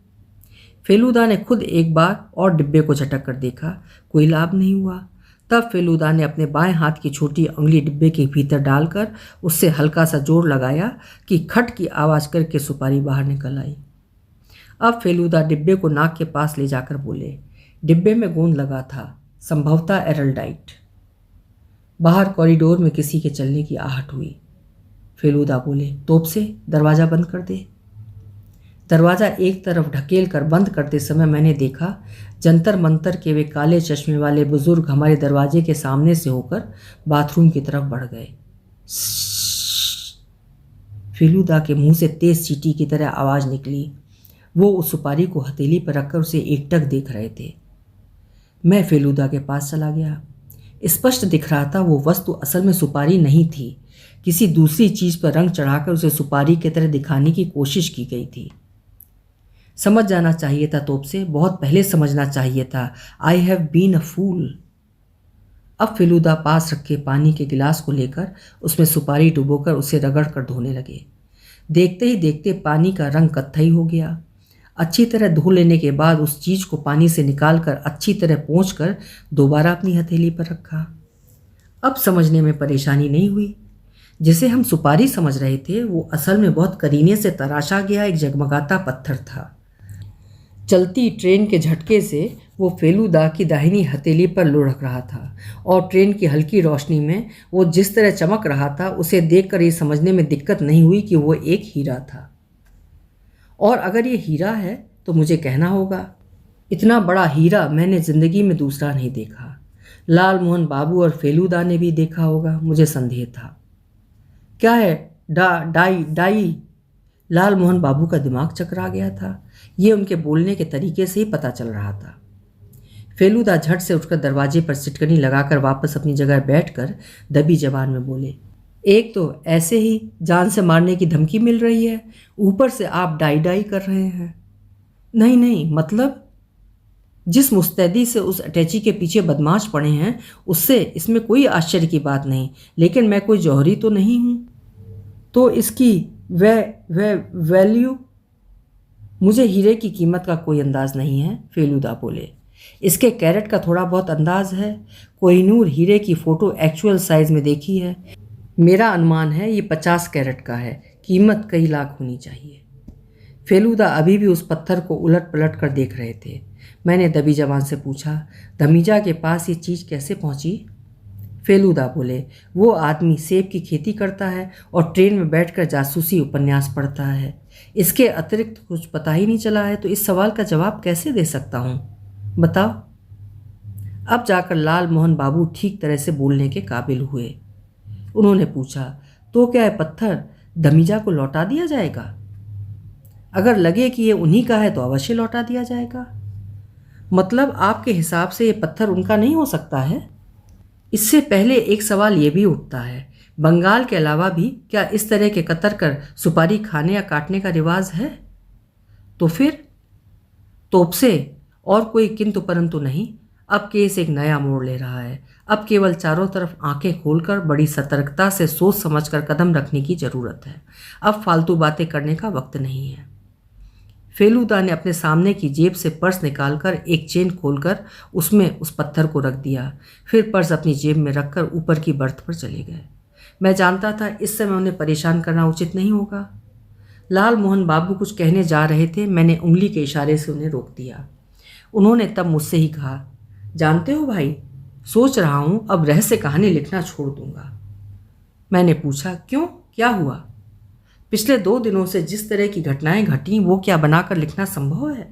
फेलूदा ने खुद एक बार और डिब्बे को झटक कर देखा, कोई लाभ नहीं हुआ। तब फेलूदा ने अपने बाएं हाथ की छोटी उंगली डिब्बे के भीतर डालकर उससे हल्का सा जोर लगाया कि खट की आवाज़ करके सुपारी बाहर निकल आई। अब फेलूदा डिब्बे को नाक के पास ले जाकर बोले, डिब्बे में गोंद लगा था, संभवतः एरल्डाइट। बाहर कॉरिडोर में किसी के चलने की आहट हुई। फेलूदा बोले, तोप से दरवाज़ा बंद कर दे। दरवाज़ा एक तरफ ढकेल कर बंद करते समय मैंने देखा जंतर मंतर के वे काले चश्मे वाले बुजुर्ग हमारे दरवाजे के सामने से होकर बाथरूम की तरफ बढ़ गए। फेलूदा के मुंह से तेज चींटी की तरह आवाज़ निकली। वो उस सुपारी को हथेली पर रखकर उसे एकटक देख रहे थे। मैं फेलूदा के पास चला गया। स्पष्ट दिख रहा था वो वस्तु असल में सुपारी नहीं थी, किसी दूसरी चीज़ पर रंग चढ़ाकर उसे सुपारी की तरह दिखाने की कोशिश की गई थी। समझ जाना चाहिए था तोप से, बहुत पहले समझना चाहिए था। आई हैव बीन अ फूल। अब फेलूदा पास रखे पानी के गिलास को लेकर उसमें सुपारी डुबोकर उसे रगड़ कर धोने लगे। देखते ही देखते पानी का रंग कत्थई हो गया। अच्छी तरह धो लेने के बाद उस चीज़ को पानी से निकालकर अच्छी तरह पोंछकर दोबारा अपनी हथेली पर रखा। अब समझने में परेशानी नहीं हुई। जिसे हम सुपारी समझ रहे थे वो असल में बहुत करीने से तराशा गया एक जगमगाता पत्थर था। चलती ट्रेन के झटके से वो फेलूदा की दाहिनी हथेली पर लुढ़क रहा था और ट्रेन की हल्की रोशनी में वो जिस तरह चमक रहा था उसे देखकर ये समझने में दिक्कत नहीं हुई कि वो एक हीरा था। और अगर ये हीरा है तो मुझे कहना होगा। इतना बड़ा हीरा मैंने ज़िंदगी में दूसरा नहीं देखा। लाल मोहन बाबू और फेलूदा ने भी देखा होगा, मुझे संदेह था। क्या है? डाई डाई। लाल मोहन बाबू का दिमाग चकरा गया था। ये उनके बोलने के तरीके से ही पता चल रहा था। फेलूदा झट से उठकर दरवाजे पर सिटकनी लगाकर वापस अपनी जगह बैठकर दबी जबान में बोले, एक तो ऐसे ही जान से मारने की धमकी मिल रही है, ऊपर से आप डाई डाई कर रहे हैं। नहीं नहीं, मतलब जिस मुस्तैदी से उस अटैची के पीछे बदमाश पड़े हैं उससे इसमें कोई आश्चर्य की बात नहीं, लेकिन मैं कोई जौहरी तो नहीं हूँ, तो इसकी वैल्यू। मुझे हीरे की कीमत का कोई अंदाज़ नहीं है, फेलूदा बोले। इसके कैरेट का थोड़ा बहुत अंदाज़ है। कोहिनूर हीरे की फ़ोटो एक्चुअल साइज़ में देखी है। मेरा अनुमान है ये 50 कैरेट का है, कीमत कई लाख होनी चाहिए। फेलूदा अभी भी उस पत्थर को उलट पलट कर देख रहे थे। मैंने दबी जबान से पूछा, धमीजा के पास ये चीज़ कैसे पहुंची? फेलूदा बोले, वो आदमी सेब की खेती करता है और ट्रेन में बैठकर जासूसी उपन्यास पढ़ता है। इसके अतिरिक्त कुछ पता ही नहीं चला है, तो इस सवाल का जवाब कैसे दे सकता हूँ? बताओ। अब जाकर लाल मोहन बाबू ठीक तरह से बोलने के काबिल हुए। उन्होंने पूछा, तो क्या है पत्थर धमीजा को लौटा दिया जाएगा? अगर लगे कि ये उन्हीं का है तो अवश्य लौटा दिया जाएगा। मतलब आपके हिसाब से ये पत्थर उनका नहीं हो सकता है? इससे पहले एक सवाल ये भी उठता है, बंगाल के अलावा भी क्या इस तरह के कतर कर सुपारी खाने या काटने का रिवाज है? तो फिर तोप से और कोई किंतु परंतु नहीं। अब केस एक नया मोड़ ले रहा है। अब केवल चारों तरफ आंखें खोलकर बड़ी सतर्कता से सोच समझकर कदम रखने की ज़रूरत है। अब फालतू बातें करने का वक्त नहीं है। फेलूदा ने अपने सामने की जेब से पर्स निकालकर एक चेन खोलकर उसमें उस पत्थर को रख दिया। फिर पर्स अपनी जेब में रखकर ऊपर की बर्थ पर चले गए। मैं जानता था इस समय उन्हें परेशान करना उचित नहीं होगा। लाल मोहन बाबू कुछ कहने जा रहे थे, मैंने उंगली के इशारे से उन्हें रोक दिया। उन्होंने तब मुझसे ही कहा, जानते हो भाई, सोच रहा हूँ अब रहस्य कहानी लिखना छोड़ दूंगा। मैंने पूछा, क्यों, क्या हुआ? पिछले 2 दिनों से जिस तरह की घटनाएं घटी वो क्या बनाकर लिखना संभव है?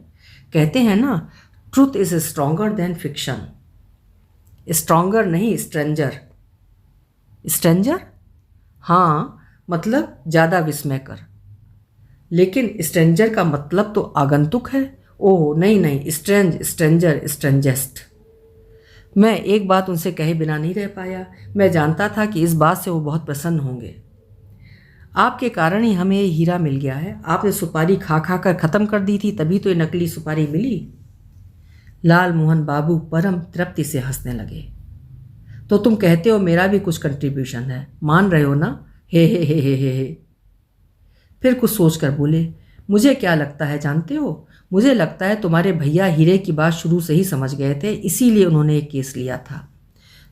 कहते हैं ना, truth is stronger than fiction. Stronger नहीं, स्ट्रेंजर। स्ट्रेंजर? हाँ, मतलब ज़्यादा विस्मयकर। लेकिन स्ट्रेंजर का मतलब तो आगंतुक है। ओह नहीं नहीं, स्ट्रेंज, स्ट्रेंजर, स्ट्रेंजेस्ट। मैं एक बात उनसे कहे बिना नहीं रह पाया। मैं जानता था कि इस बात से वो बहुत प्रसन्न होंगे। आपके कारण ही हमें ये हीरा मिल गया है। आपने सुपारी खा खा कर ख़त्म कर दी थी, तभी तो ये नकली सुपारी मिली। लाल मोहन बाबू परम तृप्ति से हंसने लगे। तो तुम कहते हो मेरा भी कुछ कंट्रीब्यूशन है, मान रहे हो ना? हे। फिर कुछ सोचकर बोले, मुझे क्या लगता है जानते हो? मुझे लगता है तुम्हारे भैया हीरे की बात शुरू से ही समझ गए थे, इसीलिए उन्होंने एक केस लिया था।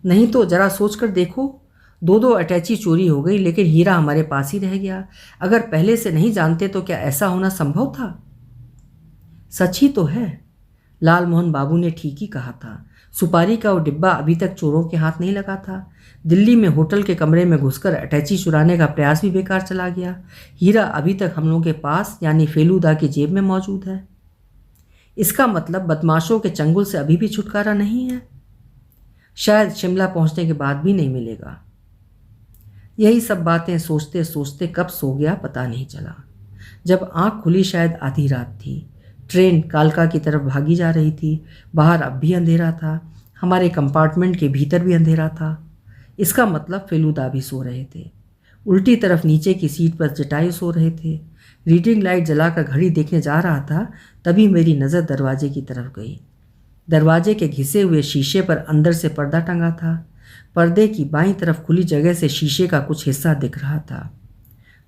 नहीं तो जरा सोचकर देखो, 2 अटैची चोरी हो गई, लेकिन हीरा हमारे पास ही रह गया। अगर पहले से नहीं जानते तो क्या ऐसा होना संभव था? सच ही तो है। लाल मोहन बाबू ने ठीक ही कहा था। सुपारी का वो डिब्बा अभी तक चोरों के हाथ नहीं लगा था। दिल्ली में होटल के कमरे में घुसकर अटैची चुराने का प्रयास भी बेकार चला गया। हीरा अभी तक हम लोगों के पास यानी फेलूदा की जेब में मौजूद है। इसका मतलब बदमाशों के चंगुल से अभी भी छुटकारा नहीं है। शायद शिमला पहुंचने के बाद भी नहीं मिलेगा। यही सब बातें सोचते सोचते कब सो गया पता नहीं चला। जब आंख खुली शायद आधी रात थी। ट्रेन कालका की तरफ भागी जा रही थी। बाहर अब भी अंधेरा था। हमारे कंपार्टमेंट के भीतर भी अंधेरा था। इसका मतलब फेलूदा भी सो रहे थे। उल्टी तरफ नीचे की सीट पर जटायु सो रहे थे। रीडिंग लाइट जलाकर घड़ी देखने जा रहा था, तभी मेरी नज़र दरवाजे की तरफ गई। दरवाजे के घिसे हुए शीशे पर अंदर से पर्दा टंगा था। पर्दे की बाईं तरफ खुली जगह से शीशे का कुछ हिस्सा दिख रहा था।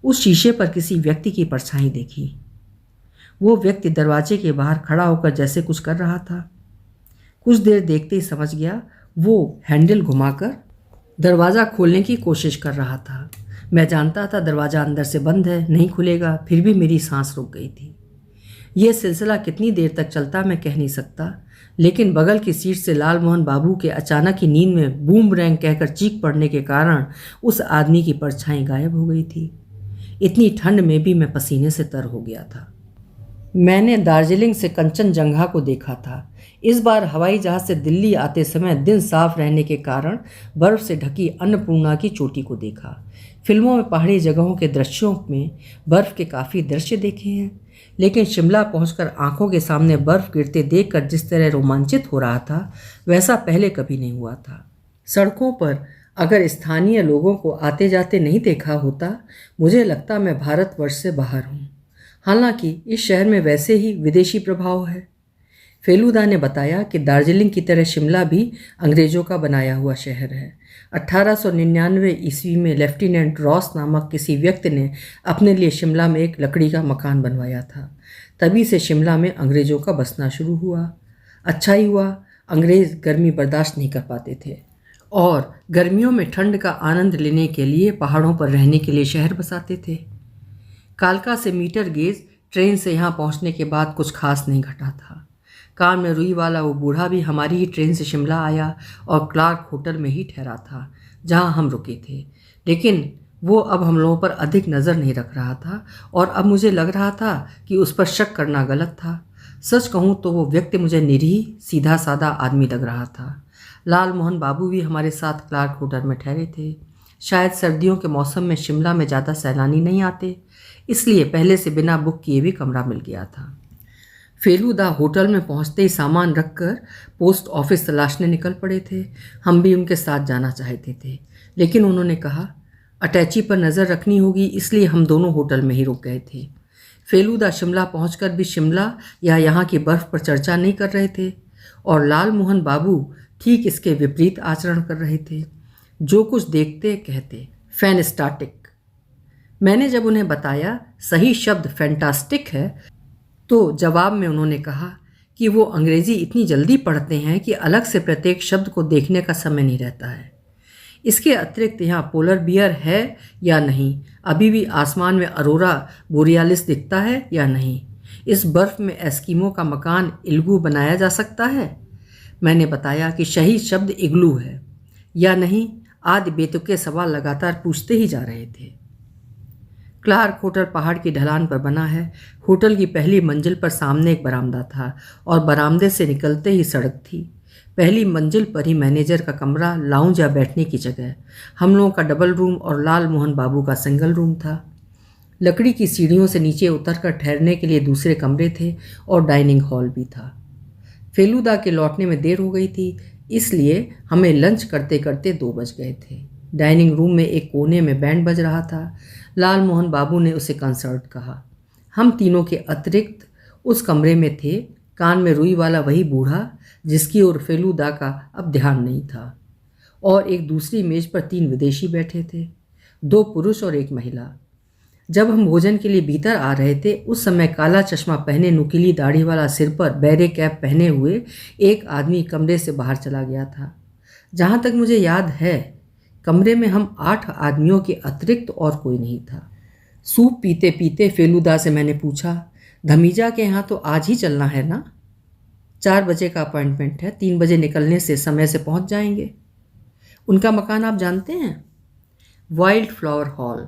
उस शीशे पर किसी व्यक्ति की परछाई देखी। वो व्यक्ति दरवाजे के बाहर खड़ा होकर जैसे कुछ कर रहा था। कुछ देर देखते ही समझ गया, वो हैंडल घुमाकर दरवाज़ा खोलने की कोशिश कर रहा था। मैं जानता था दरवाज़ा अंदर से बंद है, नहीं खुलेगा, फिर भी मेरी सांस रुक गई थी। यह सिलसिला कितनी देर तक चलता मैं कह नहीं सकता, लेकिन बगल की सीट से लाल मोहन बाबू के अचानक ही नींद में बूम रैंग कहकर चीख पड़ने के कारण उस आदमी की परछाई गायब हो गई थी। इतनी ठंड में भी मैं पसीने से तर हो गया था। मैंने दार्जिलिंग से कंचनजंगा को देखा था। इस बार हवाई जहाज़ से दिल्ली आते समय दिन साफ रहने के कारण बर्फ़ से ढकी अन्नपूर्णा की चोटी को देखा। फिल्मों में पहाड़ी जगहों के दृश्यों में बर्फ़ के काफ़ी दृश्य देखे हैं, लेकिन शिमला पहुंचकर आंखों के सामने बर्फ़ गिरते देखकर जिस तरह रोमांचित हो रहा था, वैसा पहले कभी नहीं हुआ था। सड़कों पर अगर स्थानीय लोगों को आते जाते नहीं देखा होता, मुझे लगता मैं भारतवर्ष से बाहर हूँ। हालांकि इस शहर में वैसे ही विदेशी प्रभाव है। फेलुदा ने बताया कि दार्जिलिंग की तरह शिमला भी अंग्रेज़ों का बनाया हुआ शहर है। 1899 ईस्वी में लेफ्टिनेंट रॉस नामक किसी व्यक्ति ने अपने लिए शिमला में एक लकड़ी का मकान बनवाया था। तभी से शिमला में अंग्रेज़ों का बसना शुरू हुआ। अच्छा ही हुआ, अंग्रेज़ गर्मी बर्दाश्त नहीं कर पाते थे और गर्मियों में ठंड का आनंद लेने के लिए पहाड़ों पर रहने के लिए शहर बसाते थे। कालका से मीटर गेज ट्रेन से यहाँ पहुँचने के बाद कुछ खास नहीं घटा था। कान में रुई वाला वो बूढ़ा भी हमारी ही ट्रेन से शिमला आया और क्लार्क होटल में ही ठहरा था जहाँ हम रुके थे, लेकिन वो अब हम लोगों पर अधिक नज़र नहीं रख रहा था और अब मुझे लग रहा था कि उस पर शक करना गलत था। सच कहूँ तो वो व्यक्ति मुझे निरीह सीधा साधा आदमी लग रहा था। लाल मोहन बाबू भी हमारे साथ क्लार्क होटल में ठहरे थे। शायद सर्दियों के मौसम में शिमला में ज़्यादा सैलानी नहीं आते, इसलिए पहले से बिना बुक किए भी कमरा मिल गया था। फेलुदा होटल में पहुंचते ही सामान रखकर पोस्ट ऑफिस तलाशने निकल पड़े थे। हम भी उनके साथ जाना चाहते थे, लेकिन उन्होंने कहा अटैची पर नज़र रखनी होगी, इसलिए हम दोनों होटल में ही रुक गए थे। फेलुदा शिमला पहुंचकर भी शिमला या यहाँ की बर्फ़ पर चर्चा नहीं कर रहे थे और लाल मोहन बाबू ठीक इसके विपरीत आचरण कर रहे थे। जो कुछ देखते कहते फैनस्टाटिक। मैंने जब उन्हें बताया सही शब्द फैंटास्टिक है, तो जवाब में उन्होंने कहा कि वो अंग्रेज़ी इतनी जल्दी पढ़ते हैं कि अलग से प्रत्येक शब्द को देखने का समय नहीं रहता है। इसके अतिरिक्त यहाँ पोलर बियर है या नहीं, अभी भी आसमान में अरोरा बोरियालिस दिखता है या नहीं, इस बर्फ़ में एस्किमो का मकान इल्गू बनाया जा सकता है। मैंने बताया कि सही शब्द इग्लू है या नहीं, आदि बेतुके सवाल लगातार पूछते ही जा रहे थे। क्लार्क होटल पहाड़ की ढलान पर बना है। होटल की पहली मंजिल पर सामने एक बरामदा था और बरामदे से निकलते ही सड़क थी। पहली मंजिल पर ही मैनेजर का कमरा, लाउंज या बैठने की जगह, हम लोगों का डबल रूम और लाल मोहन बाबू का सिंगल रूम था। लकड़ी की सीढ़ियों से नीचे उतरकर ठहरने के लिए दूसरे कमरे थे और डाइनिंग हॉल भी था। फेलुदा के लौटने में देर हो गई थी, इसलिए हमें लंच करते करते 2 बज गए थे। डाइनिंग रूम में एक कोने में बैंड बज रहा था। लाल मोहन बाबू ने उसे कंसर्ट कहा। हम तीनों के अतिरिक्त उस कमरे में थे कान में रुई वाला वही बूढ़ा जिसकी ओर फेलुदा का अब ध्यान नहीं था, और एक दूसरी मेज पर 3 विदेशी बैठे थे, 2 पुरुष और 1 महिला। जब हम भोजन के लिए भीतर आ रहे थे, उस समय काला चश्मा पहने, नुकीली दाढ़ी वाला, सिर पर बैरे कैप पहने हुए एक आदमी कमरे से बाहर चला गया था। जहाँ तक मुझे याद है, कमरे में हम 8 आदमियों के अतिरिक्त और कोई नहीं था। सूप पीते पीते फेलुदा से मैंने पूछा, धमीजा के यहाँ तो आज ही चलना है ना? 4 बजे का अपॉइंटमेंट है, 3 बजे निकलने से समय से पहुँच जाएंगे। उनका मकान आप जानते हैं? वाइल्ड फ्लावर हॉल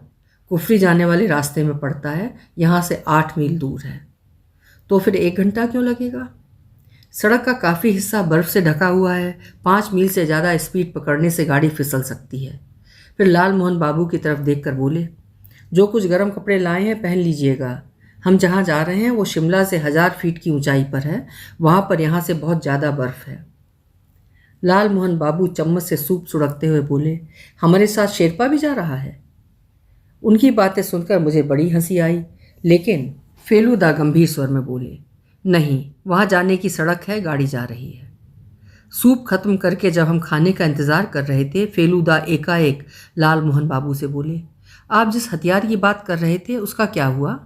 कुफरी जाने वाले रास्ते में पड़ता है, यहाँ से 8 मील दूर है। तो फिर 1 घंटा क्यों लगेगा? सड़क का काफ़ी हिस्सा बर्फ़ से ढका हुआ है, 5 मील से ज़्यादा स्पीड पकड़ने से गाड़ी फिसल सकती है। फिर लाल मोहन बाबू की तरफ देखकर बोले, जो कुछ गर्म कपड़े लाए हैं पहन लीजिएगा। हम जहाँ जा रहे हैं वो शिमला से 1000 फीट की ऊंचाई पर है, वहाँ पर यहाँ से बहुत ज़्यादा बर्फ़ है। लाल मोहन बाबू चम्मच से सूप सुड़कते हुए बोले, हमारे साथ शेरपा भी जा रहा है? उनकी बातें सुनकर मुझे बड़ी हंसी आई, लेकिन फेलुदा गंभीर स्वर में बोले, नहीं, वहाँ जाने की सड़क है, गाड़ी जा रही है। सूप खत्म करके जब हम खाने का इंतज़ार कर रहे थे, फेलुदा एकाएक लाल मोहन बाबू से बोले, आप जिस हथियार की बात कर रहे थे उसका क्या हुआ?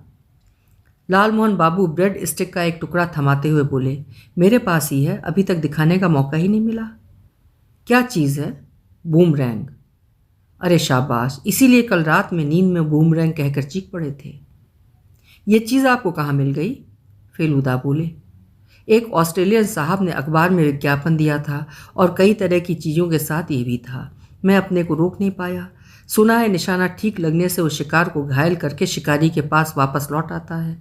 लाल मोहन बाबू ब्रेड स्टिक का एक टुकड़ा थमाते हुए बोले, मेरे पास ही है, अभी तक दिखाने का मौका ही नहीं मिला। क्या चीज़ है? बूमरैंग। अरे शाबाश, इसीलिए कल रात में नींद में बूमरैंग कहकर चीख पड़े थे। ये चीज़ आपको कहाँ मिल गई? फेलुदा बोले, एक ऑस्ट्रेलियन साहब ने अखबार में विज्ञापन दिया था और कई तरह की चीज़ों के साथ ये भी था। मैं अपने को रोक नहीं पाया। सुना है निशाना ठीक लगने से वो शिकार को घायल करके शिकारी के पास वापस लौट आता है।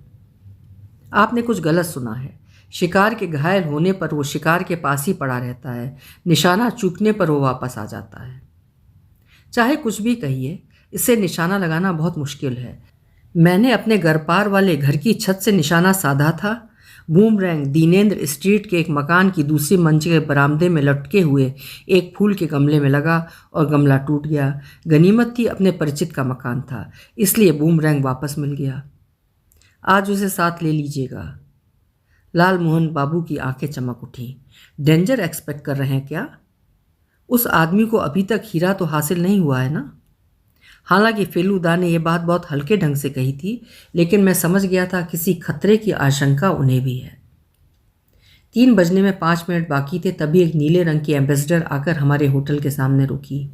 आपने कुछ गलत सुना है। शिकार के घायल होने पर वो शिकार के पास ही पड़ा रहता है, निशाना चूकने पर वो वापस आ जाता है। चाहे कुछ भी कहिए, इसे निशाना लगाना बहुत मुश्किल है। मैंने अपने घर पार वाले घर की छत से निशाना साधा था। बूमरैंग दीनेंद्र स्ट्रीट के एक मकान की दूसरी मंजिल के बरामदे में लटके हुए एक फूल के गमले में लगा और गमला टूट गया। गनीमत थी अपने परिचित का मकान था, इसलिए बूमरैंग वापस मिल गया। आज उसे साथ ले लीजिएगा। लाल मोहन बाबू की आंखें चमक उठी। डेंजर एक्सपेक्ट कर रहे हैं क्या? उस आदमी को अभी तक हीरा तो हासिल नहीं हुआ है ना? हालांकि फेलूदा ने यह बात बहुत हल्के ढंग से कही थी, लेकिन मैं समझ गया था किसी खतरे की आशंका उन्हें भी है। 3 बजने में 5 मिनट बाकी थे, तभी एक नीले रंग की एम्बेसडर आकर हमारे होटल के सामने रुकी।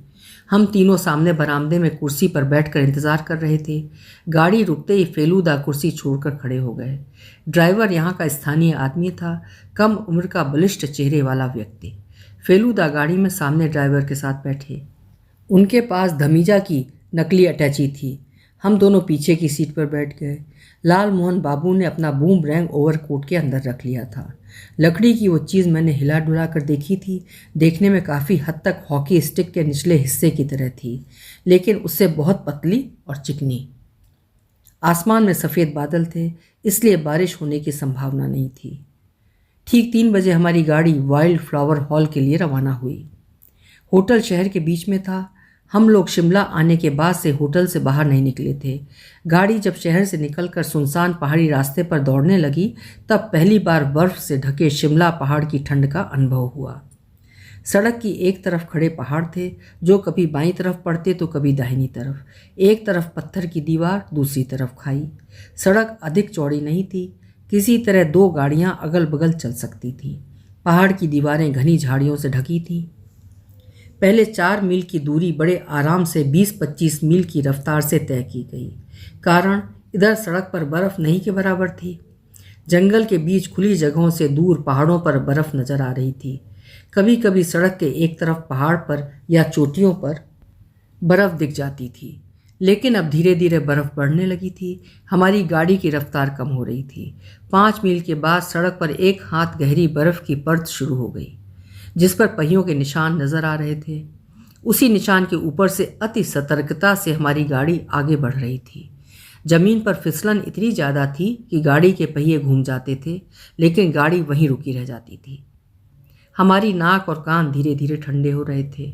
हम तीनों सामने बरामदे में कुर्सी पर बैठकर इंतजार कर रहे थे। गाड़ी रुकते ही फेलूदा कुर्सी छोड़कर खड़े हो गए। ड्राइवर यहाँ का स्थानीय आदमी था, कम उम्र का बलिष्ठ चेहरे वाला व्यक्ति। फेलूदा गाड़ी में सामने ड्राइवर के साथ बैठे। उनके पास धमीजा की नकली अटैची थी। हम दोनों पीछे की सीट पर बैठ गए। लाल मोहन बाबू ने अपना बूमरैंग ओवरकोट के अंदर रख लिया था। लकड़ी की वो चीज़ मैंने हिला डुला कर देखी थी। देखने में काफ़ी हद तक हॉकी स्टिक के निचले हिस्से की तरह थी, लेकिन उससे बहुत पतली और चिकनी। आसमान में सफ़ेद बादल थे, इसलिए बारिश होने की संभावना नहीं थी। ठीक 3 बजे हमारी गाड़ी वाइल्ड फ्लावर हॉल के लिए रवाना हुई। होटल शहर के बीच में था। हम लोग शिमला आने के बाद से होटल से बाहर नहीं निकले थे। गाड़ी जब शहर से निकलकर सुनसान पहाड़ी रास्ते पर दौड़ने लगी, तब पहली बार बर्फ़ से ढके शिमला पहाड़ की ठंड का अनुभव हुआ। सड़क की एक तरफ खड़े पहाड़ थे, जो कभी बाईं तरफ पड़ते तो कभी दाहिनी तरफ। एक तरफ पत्थर की दीवार, दूसरी तरफ खाई। सड़क अधिक चौड़ी नहीं थी, किसी तरह 2 गाड़ियाँ अगल बगल चल सकती थीं। पहाड़ की दीवारें घनी झाड़ियों से ढकी थीं। पहले 4 मील की दूरी बड़े आराम से 20-25 मील की रफ्तार से तय की गई। कारण इधर सड़क पर बर्फ़ नहीं के बराबर थी। जंगल के बीच खुली जगहों से दूर पहाड़ों पर बर्फ़ नज़र आ रही थी। कभी कभी सड़क के एक तरफ पहाड़ पर या चोटियों पर बर्फ़ दिख जाती थी, लेकिन अब धीरे धीरे बर्फ़ बढ़ने लगी थी। हमारी गाड़ी की रफ्तार कम हो रही थी। 5 मील के बाद सड़क पर 1 हाथ गहरी बर्फ़ की परत शुरू हो गई, जिस पर पहियों के निशान नजर आ रहे थे। उसी निशान के ऊपर से अति सतर्कता से हमारी गाड़ी आगे बढ़ रही थी। जमीन पर फिसलन इतनी ज़्यादा थी कि गाड़ी के पहिए घूम जाते थे, लेकिन गाड़ी वहीं रुकी रह जाती थी। हमारी नाक और कान धीरे धीरे ठंडे हो रहे थे।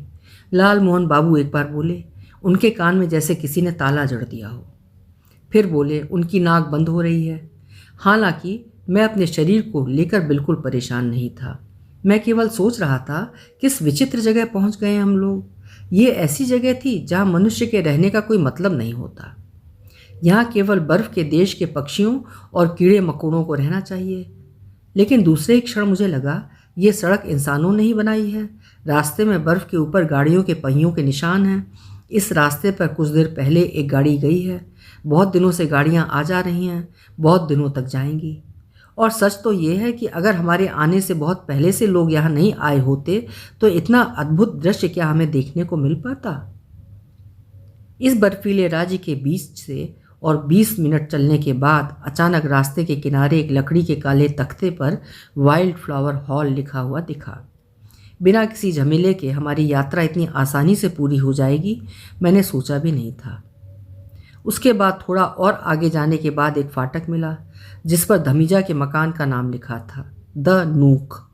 लाल मोहन बाबू एक बार बोले, उनके कान में जैसे किसी ने ताला जड़ दिया हो। फिर बोले, उनकी नाक बंद हो रही है। हालांकि मैं अपने शरीर को लेकर बिल्कुल परेशान नहीं था। मैं केवल सोच रहा था, किस विचित्र जगह पहुंच गए हम लोग। ये ऐसी जगह थी जहां मनुष्य के रहने का कोई मतलब नहीं होता। यहाँ केवल बर्फ़ के देश के पक्षियों और कीड़े मकोड़ों को रहना चाहिए। लेकिन दूसरे ही क्षण मुझे लगा, ये सड़क इंसानों ने ही बनाई है। रास्ते में बर्फ़ के ऊपर गाड़ियों के पहियों के निशान हैं। इस रास्ते पर कुछ देर पहले एक गाड़ी गई है। बहुत दिनों से गाड़ियाँ आ जा रही हैं, बहुत दिनों तक जाएंगी। और सच तो ये है कि अगर हमारे आने से बहुत पहले से लोग यहाँ नहीं आए होते, तो इतना अद्भुत दृश्य क्या हमें देखने को मिल पाता। इस बर्फीले राज्य के बीच से और 20 मिनट चलने के बाद अचानक रास्ते के किनारे एक लकड़ी के काले तख्ते पर वाइल्ड फ्लावर हॉल लिखा हुआ दिखा। बिना किसी झमेले के हमारी यात्रा इतनी आसानी से पूरी हो जाएगी, मैंने सोचा भी नहीं था। उसके बाद थोड़ा और आगे जाने के बाद एक फाटक मिला, जिस पर धमीजा के मकान का नाम लिखा था, द नूक।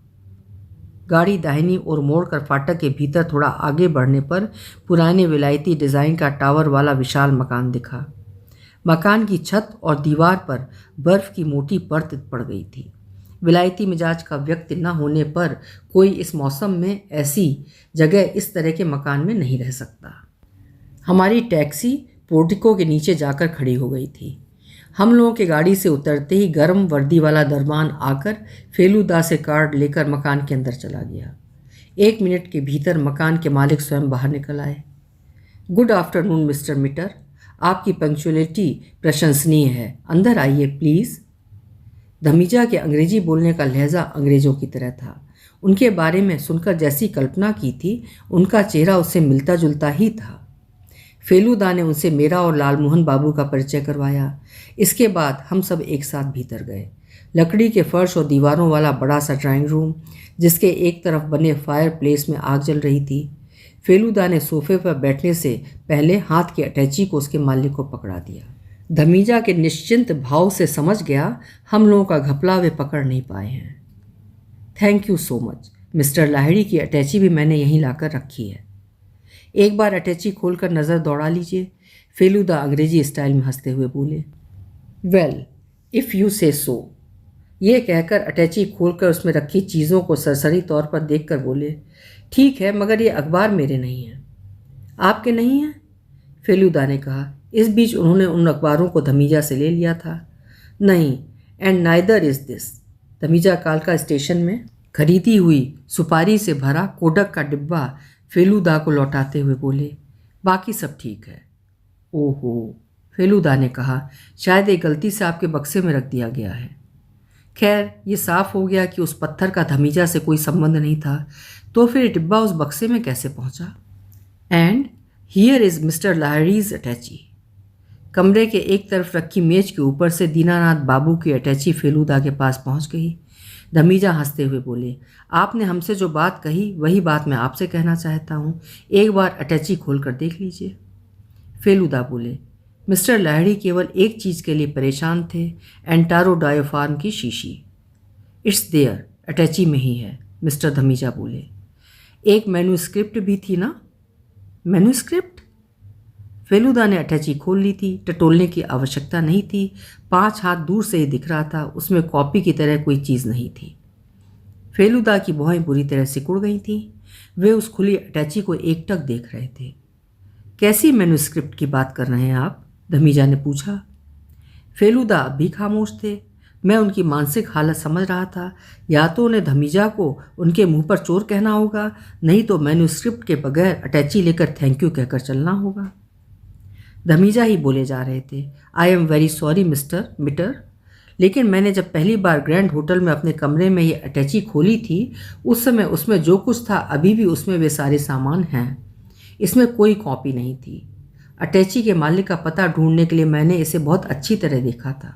गाड़ी दाहिनी ओर मोड़कर फाटक के भीतर थोड़ा आगे बढ़ने पर पुराने विलायती डिज़ाइन का टावर वाला विशाल मकान दिखा। मकान की छत और दीवार पर बर्फ़ की मोटी परत पड़ गई थी। विलायती मिजाज का व्यक्ति न होने पर कोई इस मौसम में ऐसी जगह इस तरह के मकान में नहीं रह सकता। हमारी टैक्सी पोर्टिको के नीचे जाकर खड़ी हो गई थी। हम लोगों के गाड़ी से उतरते ही गर्म वर्दी वाला दरबान आकर फेलूदा से कार्ड लेकर मकान के अंदर चला गया। 1 मिनट के भीतर मकान के मालिक स्वयं बाहर निकल आए। गुड आफ्टरनून मिस्टर मिटर, आपकी पंक्चुअलिटी प्रशंसनीय है। अंदर आइए प्लीज़। धमीजा के अंग्रेजी बोलने का लहजा अंग्रेज़ों की तरह था। उनके बारे में सुनकर जैसी कल्पना की थी, उनका चेहरा उससे मिलता जुलता ही था। फेलूदा ने उनसे मेरा और लालमोहन बाबू का परिचय करवाया। इसके बाद हम सब एक साथ भीतर गए। लकड़ी के फर्श और दीवारों वाला बड़ा सा ड्राइंग रूम, जिसके एक तरफ बने फायर प्लेस में आग जल रही थी। फेलूदा ने सोफे पर बैठने से पहले हाथ की अटैची को उसके मालिक को पकड़ा दिया। धमीजा के निश्चिंत भाव से समझ गया हम लोगों का घपला वे पकड़ नहीं पाए हैं। Thank you so much mister Lahiri की अटैची भी मैंने यहीं लाकर रखी है। एक बार अटैची खोलकर नज़र दौड़ा लीजिए, फेलूदा अंग्रेजी स्टाइल में हंसते हुए बोले। वेल इफ़ यू से सो। ये कहकर अटैची खोलकर उसमें रखी चीज़ों को सरसरी तौर पर देखकर बोले, ठीक है, मगर ये अखबार मेरे नहीं हैं। आपके नहीं हैं? फेलूदा ने कहा। इस बीच उन्होंने उन अखबारों को धमीजा से ले लिया था। नहीं, and neither is this. Dhamija कालका स्टेशन में खरीदी हुई सुपारी से भरा कोडक का डिब्बा फेलूदा को लौटाते हुए बोले, बाकी सब ठीक है। ओहो, फेलूदा ने कहा, शायद एक गलती से आपके बक्से में रख दिया गया है। खैर, ये साफ हो गया कि उस पत्थर का धमीजा से कोई संबंध नहीं था, तो फिर डिब्बा उस बक्से में कैसे पहुंचा? एंड हियर इज़ मिस्टर लाहिड़ीज़ अटैची। कमरे के एक तरफ रखी मेज के ऊपर से दीनानाथ बाबू की अटैची फेलूदा के पास पहुंच गई। धमीजा हंसते हुए बोले, आपने हमसे जो बात कही वही बात मैं आपसे कहना चाहता हूँ। एक बार अटैची खोल कर देख लीजिए। फेलूदा बोले, मिस्टर लाहिड़ी केवल एक चीज़ के लिए परेशान थे, एंटारो डायोफार्म की शीशी। इट्स देयर, अटैची में ही है, मिस्टर धमीजा बोले। एक मैन्यूस्क्रिप्ट भी थी ना? मैन्यूस्क्रिप्ट? फेलूदा ने अटैची खोल ली थी। टटोलने की आवश्यकता नहीं थी, 5 हाथ दूर से ही दिख रहा था। उसमें कॉपी की तरह कोई चीज़ नहीं थी। फेलूदा की भौहें बुरी तरह सिकुड़ गई थीं। वे उस खुली अटैची को एकटक देख रहे थे। कैसी मैन्यूस्क्रिप्ट की बात कर रहे हैं आप? धमीजा ने पूछा। फेलूदा अब भी खामोश थे। मैं उनकी मानसिक हालत समझ रहा था। या तो उन्हें धमीजा को उनके मुंह पर चोर कहना होगा, नहीं तो मैन्यूस्क्रिप्ट के बगैर अटैची लेकर थैंक यू कहकर चलना होगा। धमीजा ही बोले जा रहे थे। I am very sorry mister Mitter, लेकिन मैंने जब पहली बार ग्रैंड होटल में अपने कमरे में ये अटैची खोली थी, उस समय उसमें जो कुछ था अभी भी उसमें वे सारे सामान हैं। इसमें कोई कॉपी नहीं थी। अटैची के मालिक का पता ढूंढने के लिए मैंने इसे बहुत अच्छी तरह देखा था।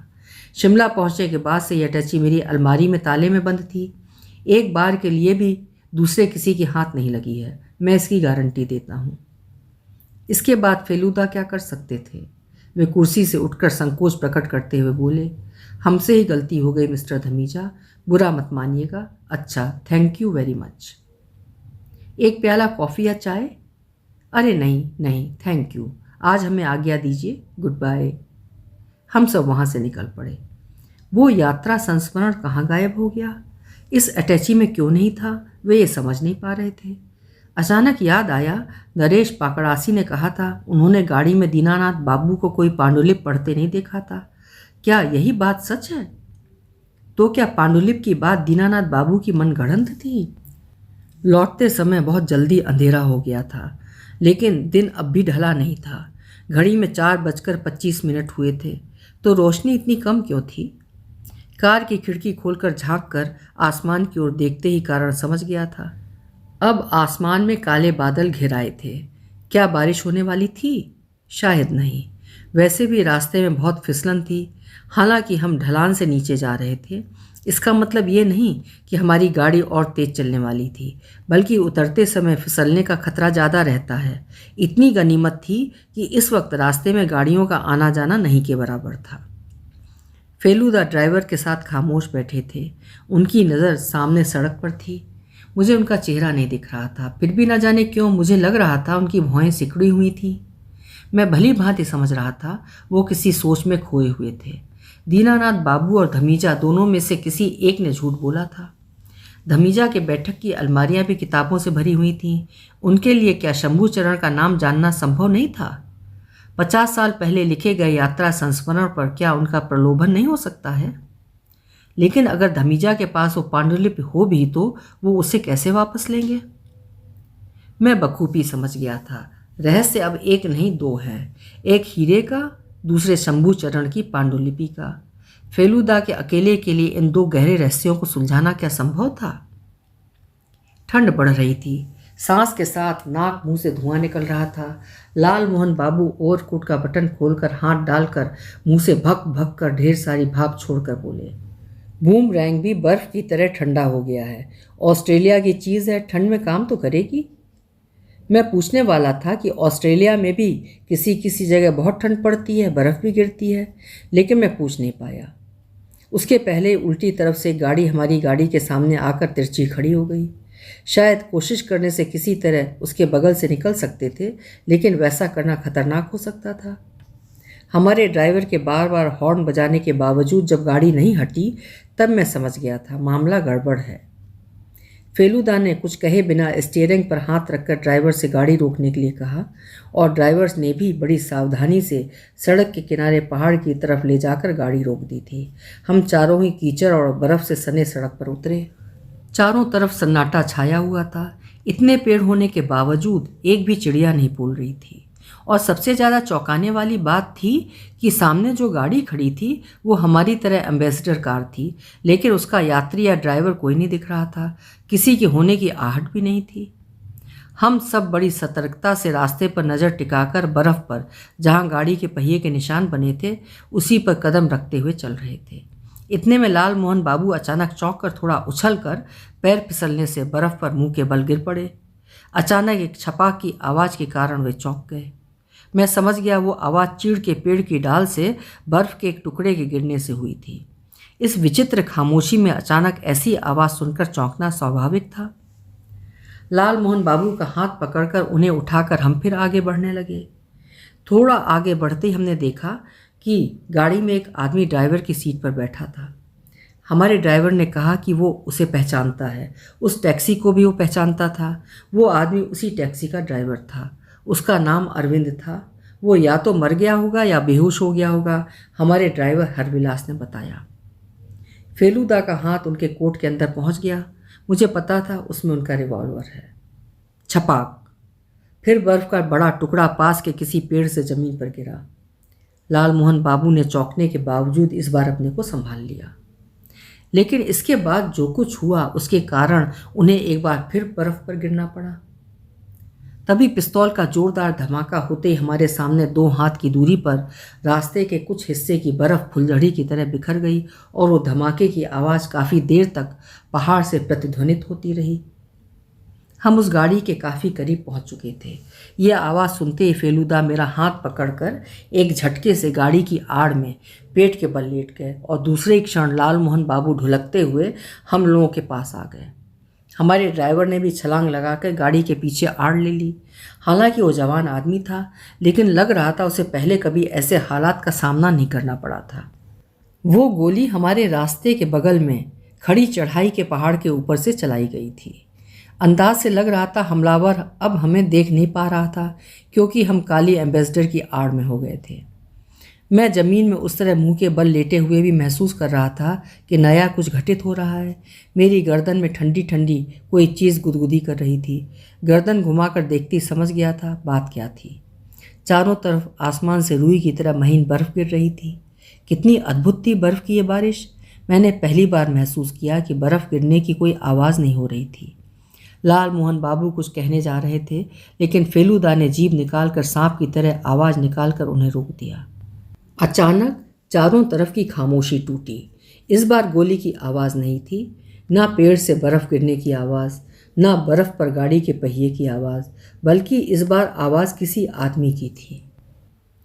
शिमला पहुंचने के बाद से यह अटैची मेरी अलमारी में ताले में बंद थी। एक बार के लिए भी दूसरे किसी के हाथ नहीं लगी है, मैं इसकी गारंटी देता हूँ। इसके बाद फेलूदा क्या कर सकते थे? वे कुर्सी से उठकर संकोच प्रकट करते हुए बोले, हमसे ही गलती हो गई मिस्टर धमीजा, बुरा मत मानिएगा। अच्छा, थैंक यू वेरी मच। एक प्याला कॉफ़ी या चाय? अरे नहीं नहीं, थैंक यू, आज हमें आज्ञा दीजिए, गुड बाय। हम सब वहाँ से निकल पड़े। वो यात्रा संस्मरण कहाँ गायब हो गया? इस अटैची में क्यों नहीं था? वे ये समझ नहीं पा रहे थे। अचानक याद आया, नरेश पाकड़ासी ने कहा था उन्होंने गाड़ी में दीनानाथ बाबू को कोई पांडुलिपि पढ़ते नहीं देखा था। क्या यही बात सच है? तो क्या पांडुलिपि की बात दीनानाथ बाबू की मनगढ़ंत थी? लौटते समय बहुत जल्दी अंधेरा हो गया था, लेकिन दिन अब भी ढला नहीं था। घड़ी में 4:25 हुए थे, तो रोशनी इतनी कम क्यों थी? कार की खिड़की खोलकर झांककर आसमान की ओर देखते ही कारण समझ गया था। अब आसमान में काले बादल घिराए थे। क्या बारिश होने वाली थी? शायद नहीं। वैसे भी रास्ते में बहुत फिसलन थी। हालांकि हम ढलान से नीचे जा रहे थे, इसका मतलब ये नहीं कि हमारी गाड़ी और तेज चलने वाली थी, बल्कि उतरते समय फिसलने का खतरा ज़्यादा रहता है। इतनी गनीमत थी कि इस वक्त रास्ते में गाड़ियों का आना जाना नहीं के बराबर था। फेलूदा ड्राइवर के साथ खामोश बैठे थे। उनकी नज़र सामने सड़क पर थी। मुझे उनका चेहरा नहीं दिख रहा था, फिर भी न जाने क्यों मुझे लग रहा था उनकी भौहें सिकुड़ी हुई थीं। मैं भली भांति समझ रहा था वो किसी सोच में खोए हुए थे। दीनानाथ बाबू और धमीजा दोनों में से किसी एक ने झूठ बोला था। धमीजा के बैठक की अलमारियां भी किताबों से भरी हुई थीं। उनके लिए क्या शंभूचरण का नाम जानना संभव नहीं था? 50 साल पहले लिखे गए यात्रा संस्मरण पर क्या उनका प्रलोभन नहीं हो सकता है? लेकिन अगर धमीजा के पास वो पांडुलिपि हो भी तो वो उसे कैसे वापस लेंगे? मैं बखूबी समझ गया था, रहस्य अब एक नहीं दो है। एक हीरे का, दूसरे शंभूचरण की पांडुलिपि का। फेलूदा के अकेले के लिए इन दो गहरे रहस्यों को सुलझाना क्या संभव था? ठंड बढ़ रही थी। सांस के साथ नाक मुंह से धुआं निकल रहा था। लाल मोहन बाबू ओवरकोट का बटन खोलकर हाथ डालकर मुंह से भक भक कर ढेर सारी भाप छोड़कर बोले, बूमरैंग भी बर्फ़ की तरह ठंडा हो गया है। ऑस्ट्रेलिया की चीज़ है, ठंड में काम तो करेगी। मैं पूछने वाला था कि ऑस्ट्रेलिया में भी किसी किसी जगह बहुत ठंड पड़ती है, बर्फ़ भी गिरती है, लेकिन मैं पूछ नहीं पाया। उसके पहले उल्टी तरफ से गाड़ी हमारी गाड़ी के सामने आकर तिरछी खड़ी हो गई। शायद कोशिश करने से किसी तरह उसके बगल से निकल सकते थे, लेकिन वैसा करना खतरनाक हो सकता था। हमारे ड्राइवर के बार बार हॉर्न बजाने के बावजूद जब गाड़ी नहीं हटी, तब मैं समझ गया था मामला गड़बड़ है। फेलुदा ने कुछ कहे बिना स्टीयरिंग पर हाथ रखकर ड्राइवर से गाड़ी रोकने के लिए कहा, और ड्राइवर ने भी बड़ी सावधानी से सड़क के किनारे पहाड़ की तरफ ले जाकर गाड़ी रोक दी थी। हम चारों ही कीचड़ और बर्फ़ से सने सड़क पर उतरे। चारों तरफ सन्नाटा छाया हुआ था। इतने पेड़ होने के बावजूद एक भी चिड़िया नहीं बोल रही थी। और सबसे ज़्यादा चौंकाने वाली बात थी कि सामने जो गाड़ी खड़ी थी वो हमारी तरह एम्बेसडर कार थी, लेकिन उसका यात्री या ड्राइवर कोई नहीं दिख रहा था। किसी के होने की आहट भी नहीं थी। हम सब बड़ी सतर्कता से रास्ते पर नज़र टिकाकर बर्फ़ पर, जहाँ गाड़ी के पहिए के निशान बने थे, उसी पर कदम रखते हुए चल रहे थे। इतने में लाल मोहन बाबू अचानक चौंक कर थोड़ा उछल कर पैर फिसलने से बर्फ़ पर मुंह के बल गिर पड़े। अचानक एक छपाक की आवाज़ के कारण वे चौंक गए। मैं समझ गया वो आवाज़ चीड़ के पेड़ की डाल से बर्फ़ के एक टुकड़े के गिरने से हुई थी। इस विचित्र खामोशी में अचानक ऐसी आवाज़ सुनकर चौंकना स्वाभाविक था। लाल मोहन बाबू का हाथ पकड़कर उन्हें उठाकर हम फिर आगे बढ़ने लगे। थोड़ा आगे बढ़ते ही हमने देखा कि गाड़ी में एक आदमी ड्राइवर की सीट पर बैठा था। हमारे ड्राइवर ने कहा कि वो उसे पहचानता है। उस टैक्सी को भी वो पहचानता था। वो आदमी उसी टैक्सी का ड्राइवर था। उसका नाम अरविंद था। वो या तो मर गया होगा या बेहोश हो गया होगा, हमारे ड्राइवर हरविलास ने बताया। फेलुदा का हाथ उनके कोट के अंदर पहुंच गया। मुझे पता था उसमें उनका रिवॉल्वर है। छपाक, फिर बर्फ़ का बड़ा टुकड़ा पास के किसी पेड़ से ज़मीन पर गिरा। लाल मोहन बाबू ने चौंकने के बावजूद इस बार अपने को संभाल लिया, लेकिन इसके बाद जो कुछ हुआ उसके कारण उन्हें एक बार फिर बर्फ़ पर गिरना पड़ा। तभी पिस्तौल का जोरदार धमाका होते ही हमारे सामने 2 हाथ की दूरी पर रास्ते के कुछ हिस्से की बर्फ़ फुलझड़ी की तरह बिखर गई, और वो धमाके की आवाज़ काफ़ी देर तक पहाड़ से प्रतिध्वनित होती रही। हम उस गाड़ी के काफ़ी करीब पहुंच चुके थे। यह आवाज़ सुनते ही फेलुदा मेरा हाथ पकड़कर एक झटके से गाड़ी की आड़ में पेट के बल लेट गए, और दूसरे ही क्षण लाल मोहन बाबू ढुलकते हुए हम लोगों के पास आ गए। हमारे ड्राइवर ने भी छलांग लगाकर गाड़ी के पीछे आड़ ले ली। हालांकि वो जवान आदमी था, लेकिन लग रहा था उसे पहले कभी ऐसे हालात का सामना नहीं करना पड़ा था। वो गोली हमारे रास्ते के बगल में खड़ी चढ़ाई के पहाड़ के ऊपर से चलाई गई थी। अंदाज से लग रहा था हमलावर अब हमें देख नहीं पा रहा था, क्योंकि हम काली एम्बेसडर की आड़ में हो गए थे। मैं ज़मीन में उस तरह मुंह के बल लेटे हुए भी महसूस कर रहा था कि नया कुछ घटित हो रहा है। मेरी गर्दन में ठंडी ठंडी कोई चीज़ गुदगुदी कर रही थी। गर्दन घुमाकर देखती समझ गया था बात क्या थी। चारों तरफ आसमान से रुई की तरह महीन बर्फ़ गिर रही थी। कितनी अद्भुत थी बर्फ़ की ये बारिश। मैंने पहली बार महसूस किया कि बर्फ़ गिरने की कोई आवाज़ नहीं हो रही थी। लाल मोहन बाबू कुछ कहने जा रहे थे, लेकिन फेलुदा ने जीभ निकालकर सांप की तरह आवाज़ निकालकर उन्हें रोक दिया। अचानक चारों तरफ की खामोशी टूटी। इस बार गोली की आवाज़ नहीं थी, ना पेड़ से बर्फ़ गिरने की आवाज़, ना बर्फ़ पर गाड़ी के पहिए की आवाज़, बल्कि इस बार आवाज़ किसी आदमी की थी।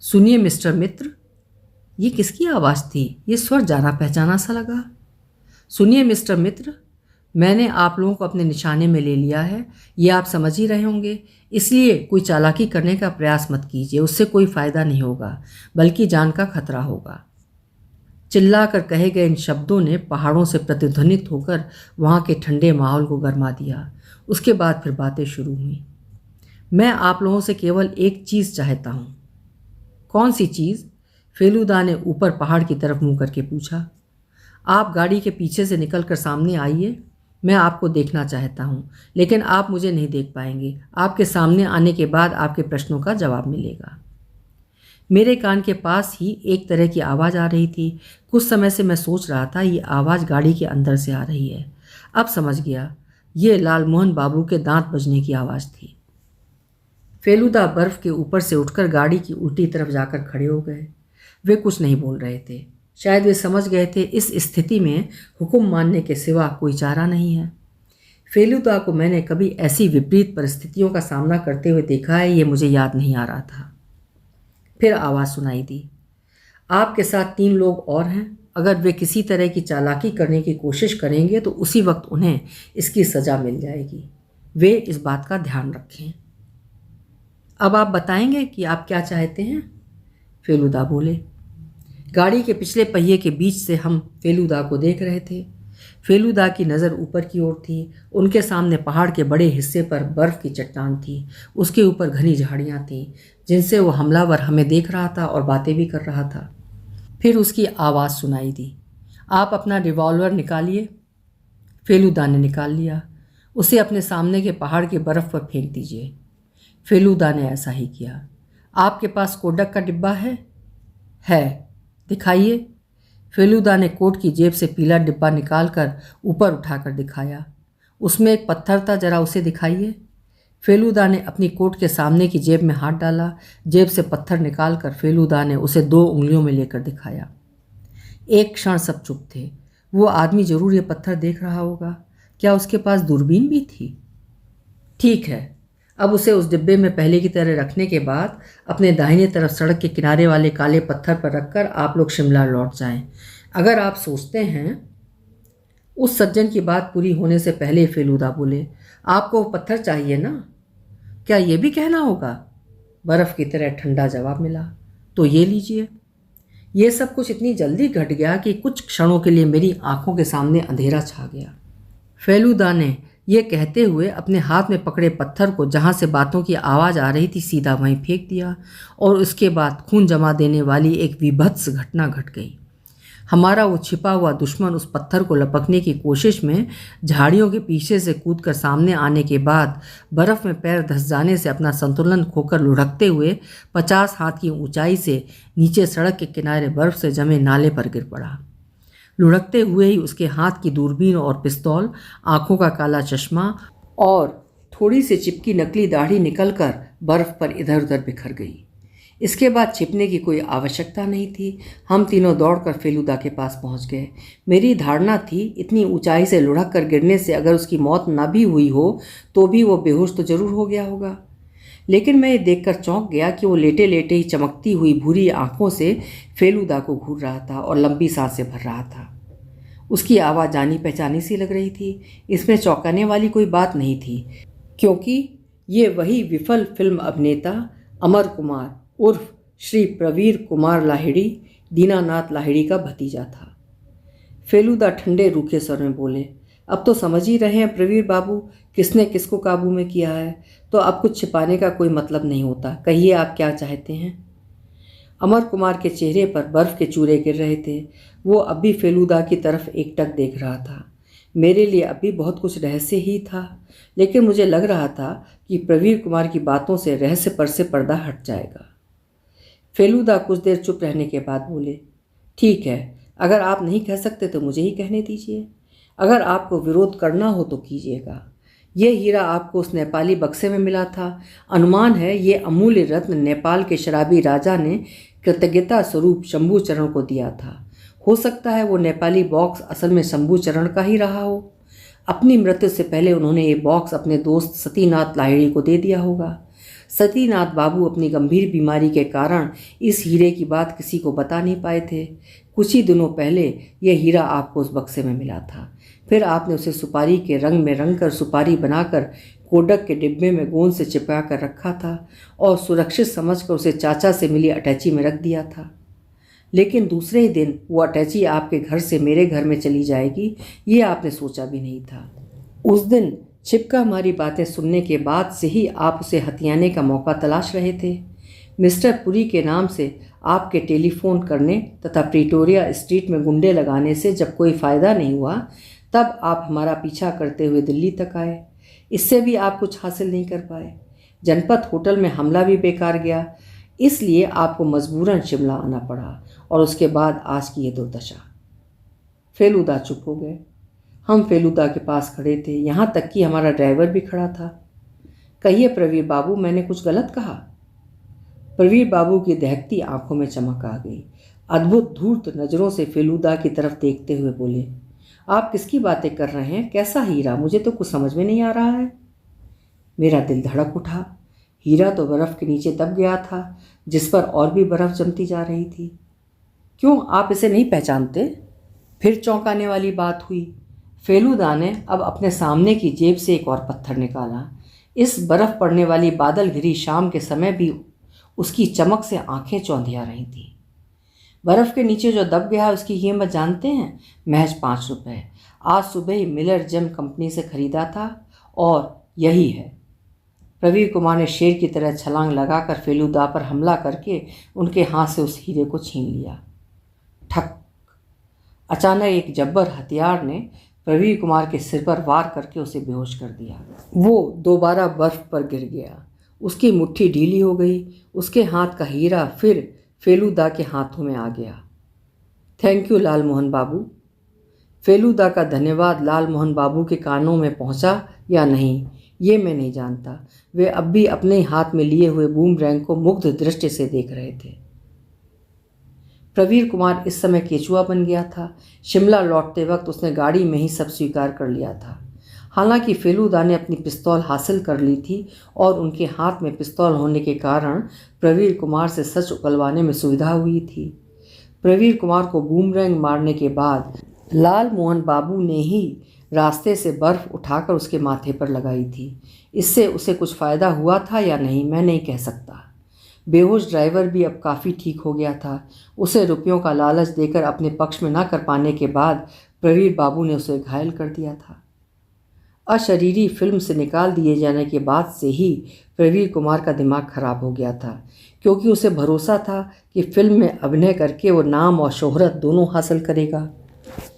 सुनिए मिस्टर मित्र, ये किसकी आवाज़ थी? ये स्वर जाना पहचाना सा लगा। सुनिए मिस्टर मित्र, मैंने आप लोगों को अपने निशाने में ले लिया है, ये आप समझ ही रहे होंगे। इसलिए कोई चालाकी करने का प्रयास मत कीजिए, उससे कोई फ़ायदा नहीं होगा, बल्कि जान का खतरा होगा। चिल्लाकर कहे गए इन शब्दों ने पहाड़ों से प्रतिध्वनित होकर वहाँ के ठंडे माहौल को गरमा दिया। उसके बाद फिर बातें शुरू हुई। मैं आप लोगों से केवल एक चीज़ चाहता हूँ। कौन सी चीज़? फेलुदा ने ऊपर पहाड़ की तरफ मुँह करके पूछा। आप गाड़ी के पीछे से निकलकर सामने आइए। मैं आपको देखना चाहता हूँ, लेकिन आप मुझे नहीं देख पाएंगे। आपके सामने आने के बाद आपके प्रश्नों का जवाब मिलेगा। मेरे कान के पास ही एक तरह की आवाज़ आ रही थी। कुछ समय से मैं सोच रहा था ये आवाज़ गाड़ी के अंदर से आ रही है। अब समझ गया, ये लाल मोहन बाबू के दांत बजने की आवाज़ थी। फेलुदा बर्फ़ के ऊपर से उठकर गाड़ी की उल्टी तरफ जाकर खड़े हो गए। वे कुछ नहीं बोल रहे थे। शायद वे समझ गए थे इस स्थिति में हुक्म मानने के सिवा कोई चारा नहीं है। फेलुदा को मैंने कभी ऐसी विपरीत परिस्थितियों का सामना करते हुए देखा है, ये मुझे याद नहीं आ रहा था। फिर आवाज़ सुनाई दी, आपके साथ 3 लोग और हैं। अगर वे किसी तरह की चालाकी करने की कोशिश करेंगे तो उसी वक्त उन्हें इसकी सज़ा मिल जाएगी। वे इस बात का ध्यान रखें। अब आप बताएंगे कि आप क्या चाहते हैं? फेलुदा बोले। गाड़ी के पिछले पहिए के बीच से हम फेलुदा को देख रहे थे। फेलुदा की नज़र ऊपर की ओर थी। उनके सामने पहाड़ के बड़े हिस्से पर बर्फ़ की चट्टान थी। उसके ऊपर घनी झाड़ियाँ थीं जिनसे वो हमलावर हमें देख रहा था और बातें भी कर रहा था। फिर उसकी आवाज़ सुनाई दी, आप अपना रिवॉल्वर निकालिए। फेलुदा ने निकाल लिया। उसे अपने सामने के पहाड़ की बर्फ़ पर फेंक दीजिए। फेलुदा ने ऐसा ही किया। आपके पास कोडक का डिब्बा है? है, दिखाइए। फेलुदा ने कोट की जेब से पीला डिब्बा निकालकर ऊपर उठाकर दिखाया। उसमें एक पत्थर था, जरा उसे दिखाइए। फेलुदा ने अपनी कोट के सामने की जेब में हाथ डाला। जेब से पत्थर निकालकर फेलुदा ने उसे 2 उंगलियों में लेकर दिखाया। एक क्षण सब चुप थे। वो आदमी जरूर ये पत्थर देख रहा होगा। क्या उसके पास दूरबीन भी थी? ठीक है, अब उसे उस डिब्बे में पहले की तरह रखने के बाद अपने दाहिने तरफ सड़क के किनारे वाले काले पत्थर पर रखकर आप लोग शिमला लौट जाएं। अगर आप सोचते हैं। उस सज्जन की बात पूरी होने से पहले फेलुदा बोले, आपको वो पत्थर चाहिए ना? क्या ये भी कहना होगा? बर्फ़ की तरह ठंडा जवाब मिला। तो ये लीजिए। ये सब कुछ इतनी जल्दी घट गया कि कुछ क्षणों के लिए मेरी आंखों के सामने अंधेरा छा गया। फेलुदा ने यह कहते हुए अपने हाथ में पकड़े पत्थर को जहाँ से बातों की आवाज़ आ रही थी सीधा वहीं फेंक दिया और उसके बाद खून जमा देने वाली एक विभत्स घटना घट गई। हमारा वो छिपा हुआ दुश्मन उस पत्थर को लपकने की कोशिश में झाड़ियों के पीछे से कूदकर सामने आने के बाद बर्फ़ में पैर धंस जाने से अपना संतुलन खोकर लुढ़कते हुए 50 हाथ की ऊंचाई से नीचे सड़क के किनारे बर्फ़ से जमे नाले पर गिर पड़ा। लुढ़कते हुए ही उसके हाथ की दूरबीन और पिस्तौल, आंखों का काला चश्मा और थोड़ी सी चिपकी नकली दाढ़ी निकलकर बर्फ़ पर इधर उधर बिखर गई। इसके बाद छिपने की कोई आवश्यकता नहीं थी। हम तीनों दौड़कर फेलुदा के पास पहुंच गए। मेरी धारणा थी इतनी ऊंचाई से लुढ़क कर गिरने से अगर उसकी मौत ना भी हुई हो तो भी वो बेहोश तो जरूर हो गया होगा। लेकिन मैं ये देखकर चौंक गया कि वो लेटे लेटे ही चमकती हुई भूरी आंखों से फेलुदा को घूर रहा था और लंबी सांसें भर रहा था। उसकी आवाज़ जानी पहचानी सी लग रही थी। इसमें चौंकाने वाली कोई बात नहीं थी, क्योंकि ये वही विफल फिल्म अभिनेता अमर कुमार उर्फ श्री प्रवीर कुमार लाहिड़ी, दीनानाथ लाहिड़ी का भतीजा था। फेलुदा ठंडे रूखे स्वर में बोले, अब तो समझ ही रहे हैं प्रवीर बाबू किसने किसको काबू में किया है, तो अब कुछ छिपाने का कोई मतलब नहीं होता। कहिए आप क्या चाहते हैं? अमर कुमार के चेहरे पर बर्फ़ के चूरे गिर रहे थे। वो अब भी फेलुदा की तरफ एकटक देख रहा था। मेरे लिए अभी बहुत कुछ रहस्य ही था, लेकिन मुझे लग रहा था कि प्रवीर कुमार की बातों से रहस्य पर से पर्दा हट जाएगा। फेलुदा कुछ देर चुप रहने के बाद बोले, ठीक है, अगर आप नहीं कह सकते तो मुझे ही कहने दीजिए। अगर आपको विरोध करना हो तो कीजिएगा। ये हीरा आपको उस नेपाली बक्से में मिला था। अनुमान है ये अमूल्य रत्न नेपाल के शराबी राजा ने कृतज्ञता स्वरूप शंभुचरण को दिया था। हो सकता है वो नेपाली बॉक्स असल में शंभुचरण का ही रहा हो। अपनी मृत्यु से पहले उन्होंने ये बॉक्स अपने दोस्त सतीनाथ लाहिड़ी को दे दिया होगा। सतीनाथ बाबू अपनी गंभीर बीमारी के कारण इस हीरे की बात किसी को बता नहीं पाए थे। कुछ ही दिनों पहले यह हीरा आपको उस बक्से में मिला था। फिर आपने उसे सुपारी के रंग में रंगकर सुपारी बनाकर कोडक के डिब्बे में गोंद से चिपका कर रखा था और सुरक्षित समझकर उसे चाचा से मिली अटैची में रख दिया था। लेकिन दूसरे ही दिन वो अटैची आपके घर से मेरे घर में चली जाएगी, ये आपने सोचा भी नहीं था। उस दिन छिपका हमारी बातें सुनने के बाद से ही आप उसे हथियाने का मौका तलाश रहे थे। मिस्टर पुरी के नाम से आपके टेलीफोन करने तथा प्रिटोरिया स्ट्रीट में गुंडे लगाने से जब कोई फ़ायदा नहीं हुआ, तब आप हमारा पीछा करते हुए दिल्ली तक आए। इससे भी आप कुछ हासिल नहीं कर पाए। जनपद होटल में हमला भी बेकार गया, इसलिए आपको मजबूरन शिमला आना पड़ा और उसके बाद आज की ये दुर्दशा। फेलुदा चुप हो गए। हम फेलुदा के पास खड़े थे, यहाँ तक कि हमारा ड्राइवर भी खड़ा था। कहिए प्रवीर बाबू, मैंने कुछ गलत कहा? प्रवीर बाबू की दहकती आंखों में चमक आ गई। अद्भुत धूर्त नज़रों से फेलूदा की तरफ देखते हुए बोले, आप किसकी बातें कर रहे हैं? कैसा हीरा? मुझे तो कुछ समझ में नहीं आ रहा है। मेरा दिल धड़क उठा। हीरा तो बर्फ़ के नीचे दब गया था, जिस पर और भी बर्फ़ जमती जा रही थी। क्यों, आप इसे नहीं पहचानते? फिर चौंकाने वाली बात हुई। फेलूदा ने अब अपने सामने की जेब से एक और पत्थर निकाला। इस बर्फ़ पड़ने वाली बादल घिरी शाम के समय भी उसकी चमक से आंखें चौंधिया रही थीं। बर्फ़ के नीचे जो दब गया उसकी कीमत जानते हैं? महज 5 रुपये। आज सुबह ही मिलर जेम कंपनी से खरीदा था और यही है। प्रवीर कुमार ने शेर की तरह छलांग लगाकर फेलूदा पर हमला करके उनके हाथ से उस हीरे को छीन लिया। ठक! अचानक एक जब्बर हथियार ने प्रवीर कुमार के सिर पर वार करके उसे बेहोश कर दिया। वो दोबारा बर्फ़ पर गिर गया। उसकी मुट्ठी ढीली हो गई। उसके हाथ का हीरा फिर फेलूदा के हाथों में आ गया। थैंक यू लाल मोहन बाबू। फेलूदा का धन्यवाद लाल मोहन बाबू के कानों में पहुंचा या नहीं, ये मैं नहीं जानता। वे अब भी अपने हाथ में लिए हुए बूमरैंग को मुग्ध दृष्टि से देख रहे थे। प्रवीर कुमार इस समय केचुआ बन गया था। शिमला लौटते वक्त उसने गाड़ी में ही सब स्वीकार कर लिया था। हालांकि फेलूदा ने अपनी पिस्तौल हासिल कर ली थी और उनके हाथ में पिस्तौल होने के कारण प्रवीर कुमार से सच उगलवाने में सुविधा हुई थी। प्रवीर कुमार को बूमरैंग मारने के बाद लाल मोहन बाबू ने ही रास्ते से बर्फ़ उठाकर उसके माथे पर लगाई थी। इससे उसे कुछ फ़ायदा हुआ था या नहीं, मैं नहीं कह सकता। बेहोश ड्राइवर भी अब काफ़ी ठीक हो गया था। उसे रुपयों का लालच देकर अपने पक्ष में न कर पाने के बाद प्रवीर बाबू ने उसे घायल कर दिया था। अशरीरी फिल्म से निकाल दिए जाने के बाद से ही प्रवीर कुमार का दिमाग खराब हो गया था, क्योंकि उसे भरोसा था कि फिल्म में अभिनय करके वो नाम और शोहरत दोनों हासिल करेगा।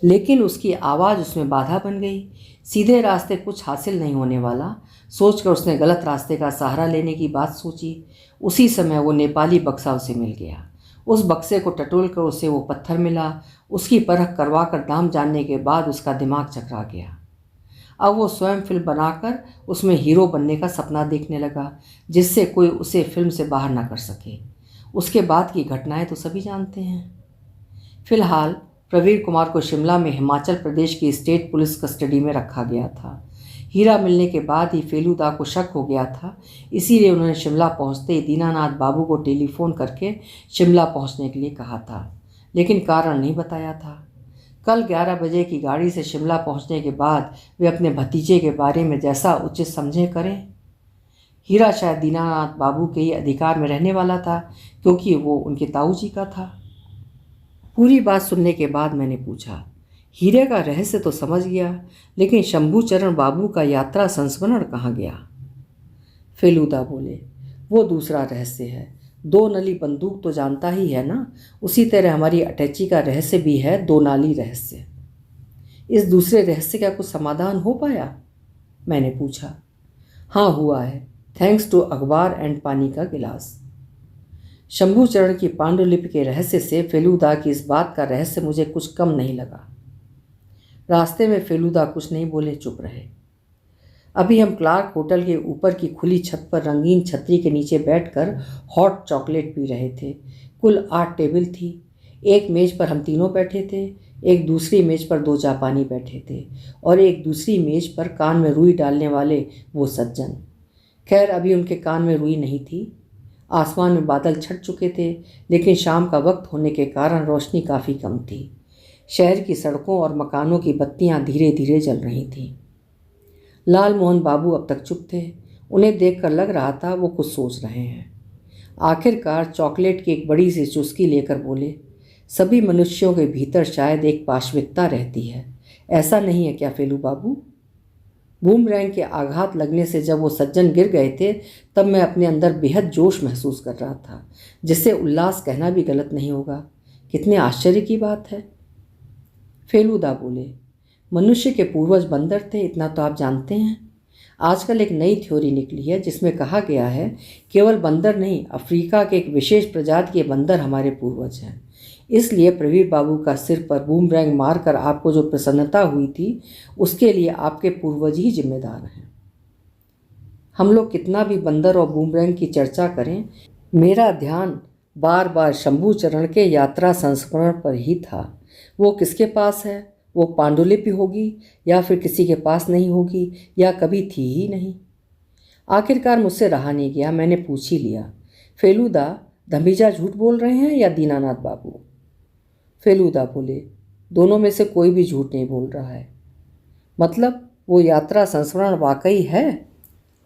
लेकिन उसकी आवाज़ उसमें बाधा बन गई। सीधे रास्ते कुछ हासिल नहीं होने वाला सोचकर उसने गलत रास्ते का सहारा लेने की बात सोची। उसी समय वो नेपाली बक्सा उसे मिल गया। उस बक्से को टटोल कर उसे वो पत्थर मिला। उसकी परख करवा कर दाम जानने के बाद उसका दिमाग चकरा गया। अब वो स्वयं फिल्म बनाकर उसमें हीरो बनने का सपना देखने लगा, जिससे कोई उसे फिल्म से बाहर ना कर सके। उसके बाद की घटनाएं तो सभी जानते हैं। फिलहाल प्रवीर कुमार को शिमला में हिमाचल प्रदेश की स्टेट पुलिस कस्टडी में रखा गया था। हीरा मिलने के बाद ही फेलूदा को शक हो गया था, इसीलिए उन्होंने शिमला पहुंचते ही दीनानाथ बाबू को टेलीफोन करके शिमला पहुंचने के लिए कहा था, लेकिन कारण नहीं बताया था। कल 11 बजे की गाड़ी से शिमला पहुंचने के बाद वे अपने भतीजे के बारे में जैसा उचित समझे करें। हीरा शायद दीनानाथ बाबू के ही अधिकार में रहने वाला था, क्योंकि वो उनके ताऊ जी का था। पूरी बात सुनने के बाद मैंने पूछा, हीरे का रहस्य तो समझ गया, लेकिन शंभूचरण बाबू का यात्रा संस्मरण कहाँ गया? फेलूदा बोले, वो दूसरा रहस्य है। 2 नली बंदूक तो जानता ही है ना, उसी तरह हमारी अटैची का रहस्य भी है 2 नाली रहस्य। इस दूसरे रहस्य का कुछ समाधान हो पाया? मैंने पूछा। हाँ हुआ है, थैंक्स टू अखबार एंड पानी का गिलास। शंभूचरण की पांडुलिपि के रहस्य से फेलूदा की इस बात का रहस्य मुझे कुछ कम नहीं लगा। रास्ते में फेलूदा कुछ नहीं बोले, चुप रहे। अभी हम क्लार्क होटल के ऊपर की खुली छत पर रंगीन छतरी के नीचे बैठकर हॉट चॉकलेट पी रहे थे। कुल 8 टेबल थी। एक मेज़ पर हम तीनों बैठे थे, एक दूसरी मेज़ पर 2 जापानी बैठे थे और एक दूसरी मेज़ पर कान में रुई डालने वाले वो सज्जन। खैर अभी उनके कान में रुई नहीं थी। आसमान में बादल छट चुके थे, लेकिन शाम का वक्त होने के कारण रोशनी काफ़ी कम थी। शहर की सड़कों और मकानों की बत्तियां धीरे धीरे जल रही थीं। लाल मोहन बाबू अब तक चुप थे। उन्हें देखकर लग रहा था वो कुछ सोच रहे हैं। आखिरकार चॉकलेट की एक बड़ी सी चुस्की लेकर बोले, सभी मनुष्यों के भीतर शायद एक पाशविकता रहती है, ऐसा नहीं है क्या फेलू बाबू? बूमरैंग के आघात लगने से जब वो सज्जन गिर गए थे, तब मैं अपने अंदर बेहद जोश महसूस कर रहा था, जिसे उल्लास कहना भी गलत नहीं होगा। कितने आश्चर्य की बात है। फेलूदा बोले, मनुष्य के पूर्वज बंदर थे, इतना तो आप जानते हैं। आजकल एक नई थ्योरी निकली है जिसमें कहा गया है केवल बंदर नहीं, अफ्रीका के एक विशेष प्रजाति के बंदर हमारे पूर्वज हैं। इसलिए प्रवीर बाबू का सिर पर बूमरैंग मारकर आपको जो प्रसन्नता हुई थी, उसके लिए आपके पूर्वज ही जिम्मेदार हैं। हम लोग कितना भी बंदर और बूमरैंग की चर्चा करें, मेरा ध्यान बार बार शंभूचरण के यात्रा संस्मरण पर ही था। वो किसके पास है? वो पांडुलिपि होगी या फिर किसी के पास नहीं होगी, या कभी थी ही नहीं। आखिरकार मुझसे रहा नहीं गया, मैंने पूछ ही लिया, फेलूदा, धमीजा झूठ बोल रहे हैं या दीनानाथ बाबू? फेलूदा बोले, दोनों में से कोई भी झूठ नहीं बोल रहा है। मतलब वो यात्रा संस्मरण वाकई है?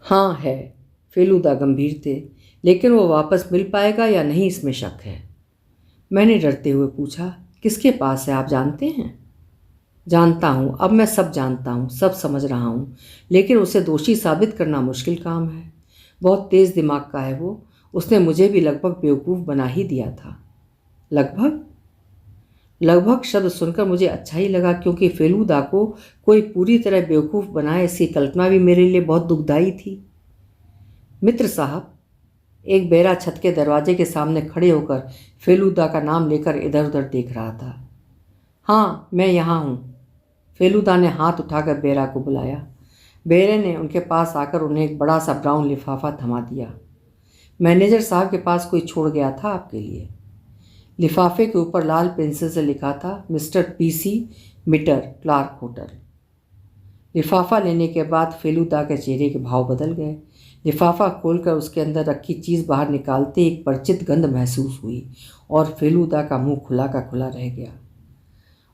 हाँ है। फेलूदा गंभीर थे, लेकिन वो वापस मिल पाएगा या नहीं इसमें शक है। मैंने डरते हुए पूछा, किसके पास है, आप जानते हैं? जानता हूँ, अब मैं सब जानता हूँ, सब समझ रहा हूँ, लेकिन उसे दोषी साबित करना मुश्किल काम है। बहुत तेज़ दिमाग का है वो, उसने मुझे भी लगभग बेवकूफ़ बना ही दिया था। लगभग? लगभग शब्द सुनकर मुझे अच्छा ही लगा, क्योंकि फेलूदा को कोई पूरी तरह बेवकूफ़ बनाए इसकी कल्पना भी मेरे लिए बहुत दुखदायी थी। मित्र साहब, एक बेरा छत के दरवाजे के सामने खड़े होकर फेलूदा का नाम लेकर इधर उधर देख रहा था। हाँ, मैं यहाँ हूँ। फेलूदा ने हाथ उठाकर बेरा को बुलाया। बेरे ने उनके पास आकर उन्हें एक बड़ा सा ब्राउन लिफाफा थमा दिया। मैनेजर साहब के पास कोई छोड़ गया था आपके लिए। लिफाफे के ऊपर लाल पेंसिल से लिखा था, mister P C Mitter, clerk hotel. लिफाफा लेने के बाद फेलूदा के चेहरे के भाव बदल गए। लिफाफा खोलकर उसके अंदर रखी चीज़ बाहर निकालते एक परिचित गंध महसूस हुई और फेलूदा का मुंह खुला का खुला रह गया।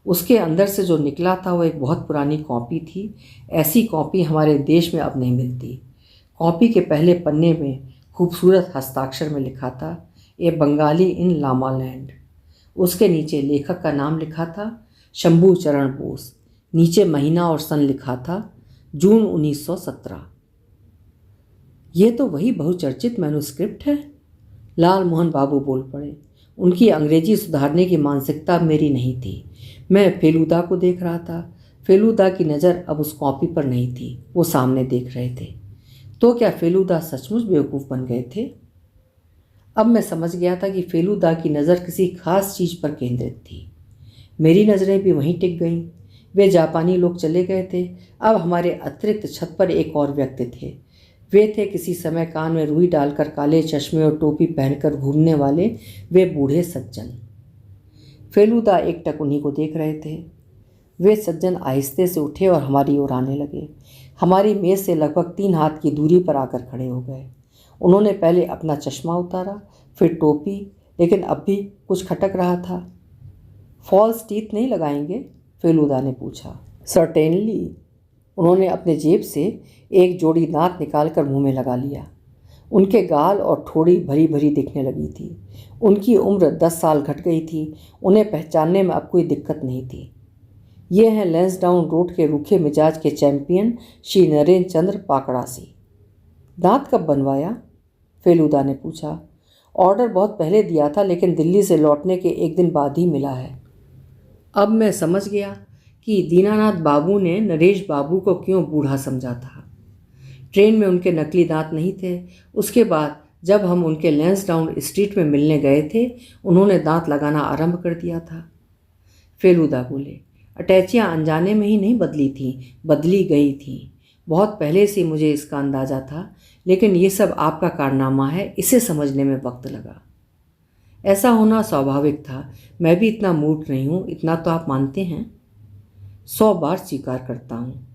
उसके अंदर से जो निकला था वो एक बहुत पुरानी कॉपी थी। ऐसी कॉपी हमारे देश में अब नहीं मिलती। कॉपी के पहले पन्ने में खूबसूरत हस्ताक्षर में लिखा था, ए बंगाली इन लामालैंड। उसके नीचे लेखक का नाम लिखा था, शंभूचरण बोस। नीचे महीना और सन लिखा था, जून 1917। ये तो वही बहुचर्चित मैन्युस्क्रिप्ट है। लाल मोहन बाबू बोल पड़े। उनकी अंग्रेजी सुधारने की मानसिकता मेरी नहीं थी। मैं फेलूदा को देख रहा था। फेलूदा की नज़र अब उस कॉपी पर नहीं थी, वो सामने देख रहे थे। तो क्या फेलूदा सचमुच बेवकूफ़ बन गए थे? अब मैं समझ गया था कि फेलूदा की नज़र किसी खास चीज़ पर केंद्रित थी। मेरी नज़रें भी वहीं टिक गईं। वे जापानी लोग चले गए थे। अब हमारे अतिरिक्त छत पर एक और व्यक्ति थे। वे थे किसी समय कान में रुई डालकर काले चश्मे और टोपी पहनकर घूमने वाले वे बूढ़े सज्जन। फेलूदा एकटक उन्हीं को देख रहे थे। वे सज्जन आहिस्ते से उठे और हमारी ओर आने लगे। हमारी मेज़ से लगभग 3 हाथ की दूरी पर आकर खड़े हो गए। उन्होंने पहले अपना चश्मा उतारा, फिर टोपी, लेकिन अब भी कुछ खटक रहा था। फॉल्स टीथ नहीं लगाएंगे? फेलूदा ने पूछा। सर्टेनली। उन्होंने अपने जेब से एक जोड़ी दांत निकालकर मुंह में लगा लिया। उनके गाल और ठोड़ी भरी भरी दिखने लगी थी। उनकी उम्र 10 साल घट गई थी। उन्हें पहचानने में अब कोई दिक्कत नहीं थी। ये हैं लैंसडाउन रोड के रूखे मिजाज के चैंपियन श्री नरेंद्र चंद्र पाकड़ासी। दांत कब बनवाया? फेलूदा ने पूछा। ऑर्डर बहुत पहले दिया था, लेकिन दिल्ली से लौटने के एक दिन बाद ही मिला है। अब मैं समझ गया कि दीनानाथ बाबू ने नरेश बाबू को क्यों बूढ़ा समझा था। ट्रेन में उनके नकली दांत नहीं थे। उसके बाद जब हम उनके लैंसडाउन स्ट्रीट में मिलने गए थे, उन्होंने दांत लगाना आरंभ कर दिया था। फेलूदा बोले, अटैचियाँ अनजाने में ही नहीं बदली थीं, बदली गई थीं। बहुत पहले से मुझे इसका अंदाज़ा था, लेकिन ये सब आपका कारनामा है, इसे समझने में वक्त लगा। ऐसा होना स्वाभाविक था। मैं भी इतना मूर्ख नहीं हूँ, इतना तो आप मानते हैं। 100 बार स्वीकार करता हूँ।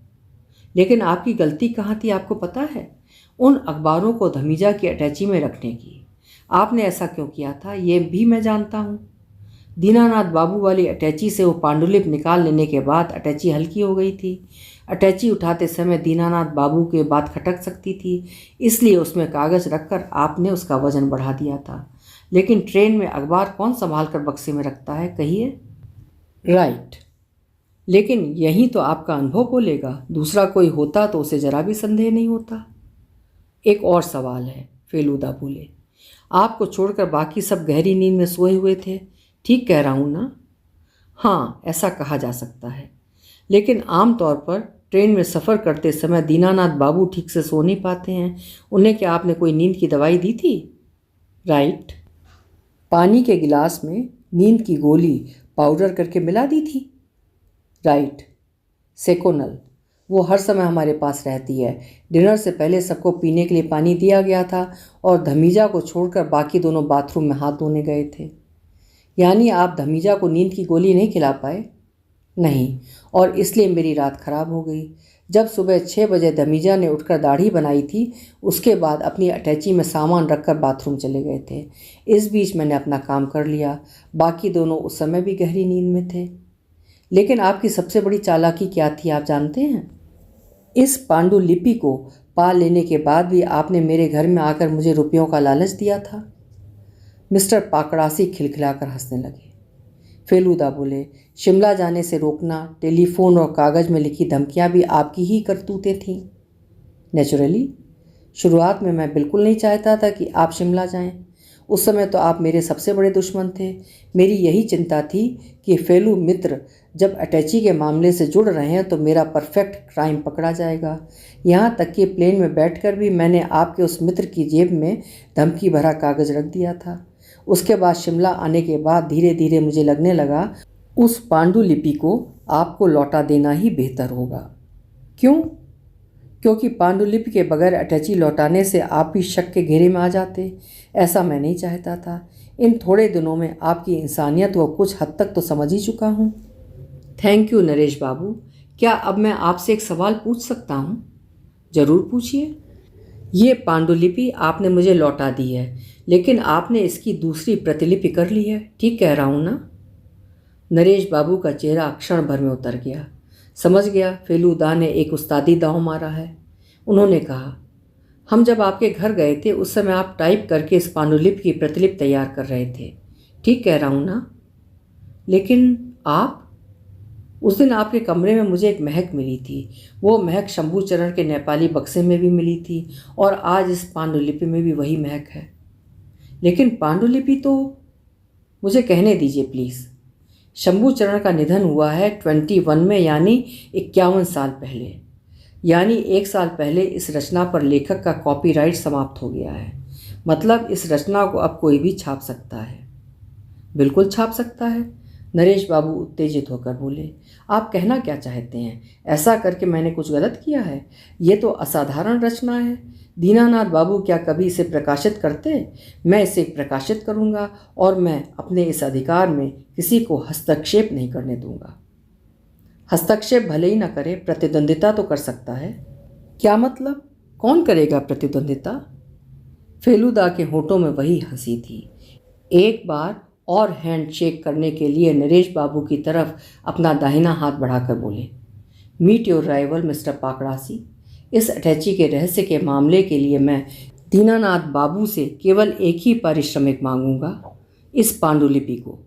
लेकिन आपकी गलती कहाँ थी आपको पता है? उन अखबारों को धमीजा की अटैची में रखने की। आपने ऐसा क्यों किया था ये भी मैं जानता हूँ। दीनानाथ बाबू वाली अटैची से वो पांडुलिपि निकाल लेने के बाद अटैची हल्की हो गई थी। अटैची उठाते समय दीनानाथ बाबू की बात खटक सकती थी, इसलिए उसमें कागज़ रखकर आपने उसका वजन बढ़ा दिया था। लेकिन ट्रेन में अखबार कौन संभाल कर बक्से में रखता है, कहिए? राइट। लेकिन यही तो आपका अनुभव बोलेगा। दूसरा कोई होता तो उसे जरा भी संदेह नहीं होता। एक और सवाल है, फेलूदा बोले। आपको छोड़कर बाकी सब गहरी नींद में सोए हुए थे, ठीक कह रहा हूँ ना? हाँ, ऐसा कहा जा सकता है। लेकिन आम तौर पर ट्रेन में सफ़र करते समय दीनानाथ बाबू ठीक से सो नहीं पाते हैं। उन्हें क्या आपने कोई नींद की दवाई दी थी? राइट। पानी के गिलास में नींद की गोली पाउडर करके मिला दी थी? राइट। सेकोनल। वो हर समय हमारे पास रहती है। डिनर से पहले सबको पीने के लिए पानी दिया गया था और धमीजा को छोड़कर बाकी दोनों बाथरूम में हाथ धोने गए थे। यानी आप धमीजा को नींद की गोली नहीं खिला पाए? नहीं, और इसलिए मेरी रात खराब हो गई। जब सुबह 6 बजे धमीजा ने उठकर दाढ़ी बनाई थी, उसके बाद अपनी अटैची में सामान रखकर बाथरूम चले गए थे। इस बीच मैंने अपना काम कर लिया। बाकी दोनों उस समय भी गहरी नींद में थे। लेकिन आपकी सबसे बड़ी चालाकी क्या थी, आप जानते हैं? इस पांडुलिपि को पा लेने के बाद भी आपने मेरे घर में आकर मुझे रुपयों का लालच दिया था। मिस्टर पाकड़ासी खिलखिलाकर हंसने लगे। फेलूदा बोले, शिमला जाने से रोकना, टेलीफोन और कागज़ में लिखी धमकियां भी आपकी ही करतूतें थीं। नेचुरली, शुरुआत में मैं बिल्कुल नहीं चाहता था कि आप शिमला जाएं। उस समय तो आप मेरे सबसे बड़े दुश्मन थे। मेरी यही चिंता थी कि फेलू मित्र जब अटैची के मामले से जुड़ रहे हैं तो मेरा परफेक्ट क्राइम पकड़ा जाएगा। यहाँ तक कि प्लेन में बैठकर भी मैंने आपके उस मित्र की जेब में धमकी भरा कागज़ रख दिया था। उसके बाद शिमला आने के बाद धीरे धीरे मुझे लगने लगा उस पांडुलिपि को आपको लौटा देना ही बेहतर होगा। क्यों? क्योंकि पांडुलिपि के बगैर अटैची लौटाने से आप भी शक के घेरे में आ जाते। ऐसा मैं नहीं चाहता था। इन थोड़े दिनों में आपकी इंसानियत को कुछ हद तक तो समझ ही चुका हूँ। थैंक यू नरेश बाबू। क्या अब मैं आपसे एक सवाल पूछ सकता हूँ? ज़रूर पूछिए। ये पांडुलिपि आपने मुझे लौटा दी है, लेकिन आपने इसकी दूसरी प्रतिलिपि कर ली है, ठीक कह रहा हूँ ना? नरेश बाबू का चेहरा क्षण भर में उतर गया। समझ गया फेलूदा ने एक उस्तादी दांव मारा है। उन्होंने कहा, हम जब आपके घर गए थे उस समय आप टाइप करके इस पांडुलिपि की प्रतिलिपि तैयार कर रहे थे, ठीक कह रहा हूँ ना? लेकिन आप, उस दिन आपके कमरे में मुझे एक महक मिली थी। वो महक शंभूचरण के नेपाली बक्से में भी मिली थी और आज इस पांडुलिपि में भी वही महक है। लेकिन पांडुलिपि तो, मुझे कहने दीजिए प्लीज़। शंभूचरण का निधन हुआ है 21 में, यानी 51 साल पहले। यानी 1 साल पहले इस रचना पर लेखक का कॉपीराइट समाप्त हो गया है। मतलब इस रचना को अब कोई भी छाप सकता है। बिल्कुल छाप सकता है, नरेश बाबू उत्तेजित होकर बोले। आप कहना क्या चाहते हैं? ऐसा करके मैंने कुछ गलत किया है? ये तो असाधारण रचना है। दीनानाथ बाबू क्या कभी इसे प्रकाशित करते? मैं इसे प्रकाशित करूंगा और मैं अपने इस अधिकार में किसी को हस्तक्षेप नहीं करने दूंगा। हस्तक्षेप भले ही ना करे, प्रतिद्वंदिता तो कर सकता है। क्या मतलब? कौन करेगा प्रतिद्वंदिता? फेलूदा के होठों में वही हंसी थी। एक बार और हैंडशेक करने के लिए नरेश बाबू की तरफ अपना दाहिना हाथ बढ़ाकर बोले, मीट योर राइवल मिस्टर पाकड़ासी। इस अटैची के रहस्य के मामले के लिए मैं दीनानाथ बाबू से केवल एक ही पारिश्रमिक मांगूंगा, इस पांडुलिपि को।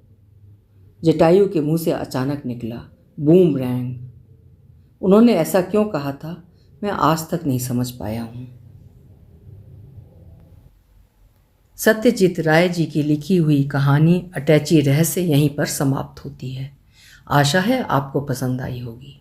जटायु के मुंह से अचानक निकला, बूम रैंग। उन्होंने ऐसा क्यों कहा था, मैं आज तक नहीं समझ पाया हूँ। सत्यजीत राय जी की लिखी हुई कहानी अटैची रहस्य यहीं पर समाप्त होती है। आशा है आपको पसंद आई होगी।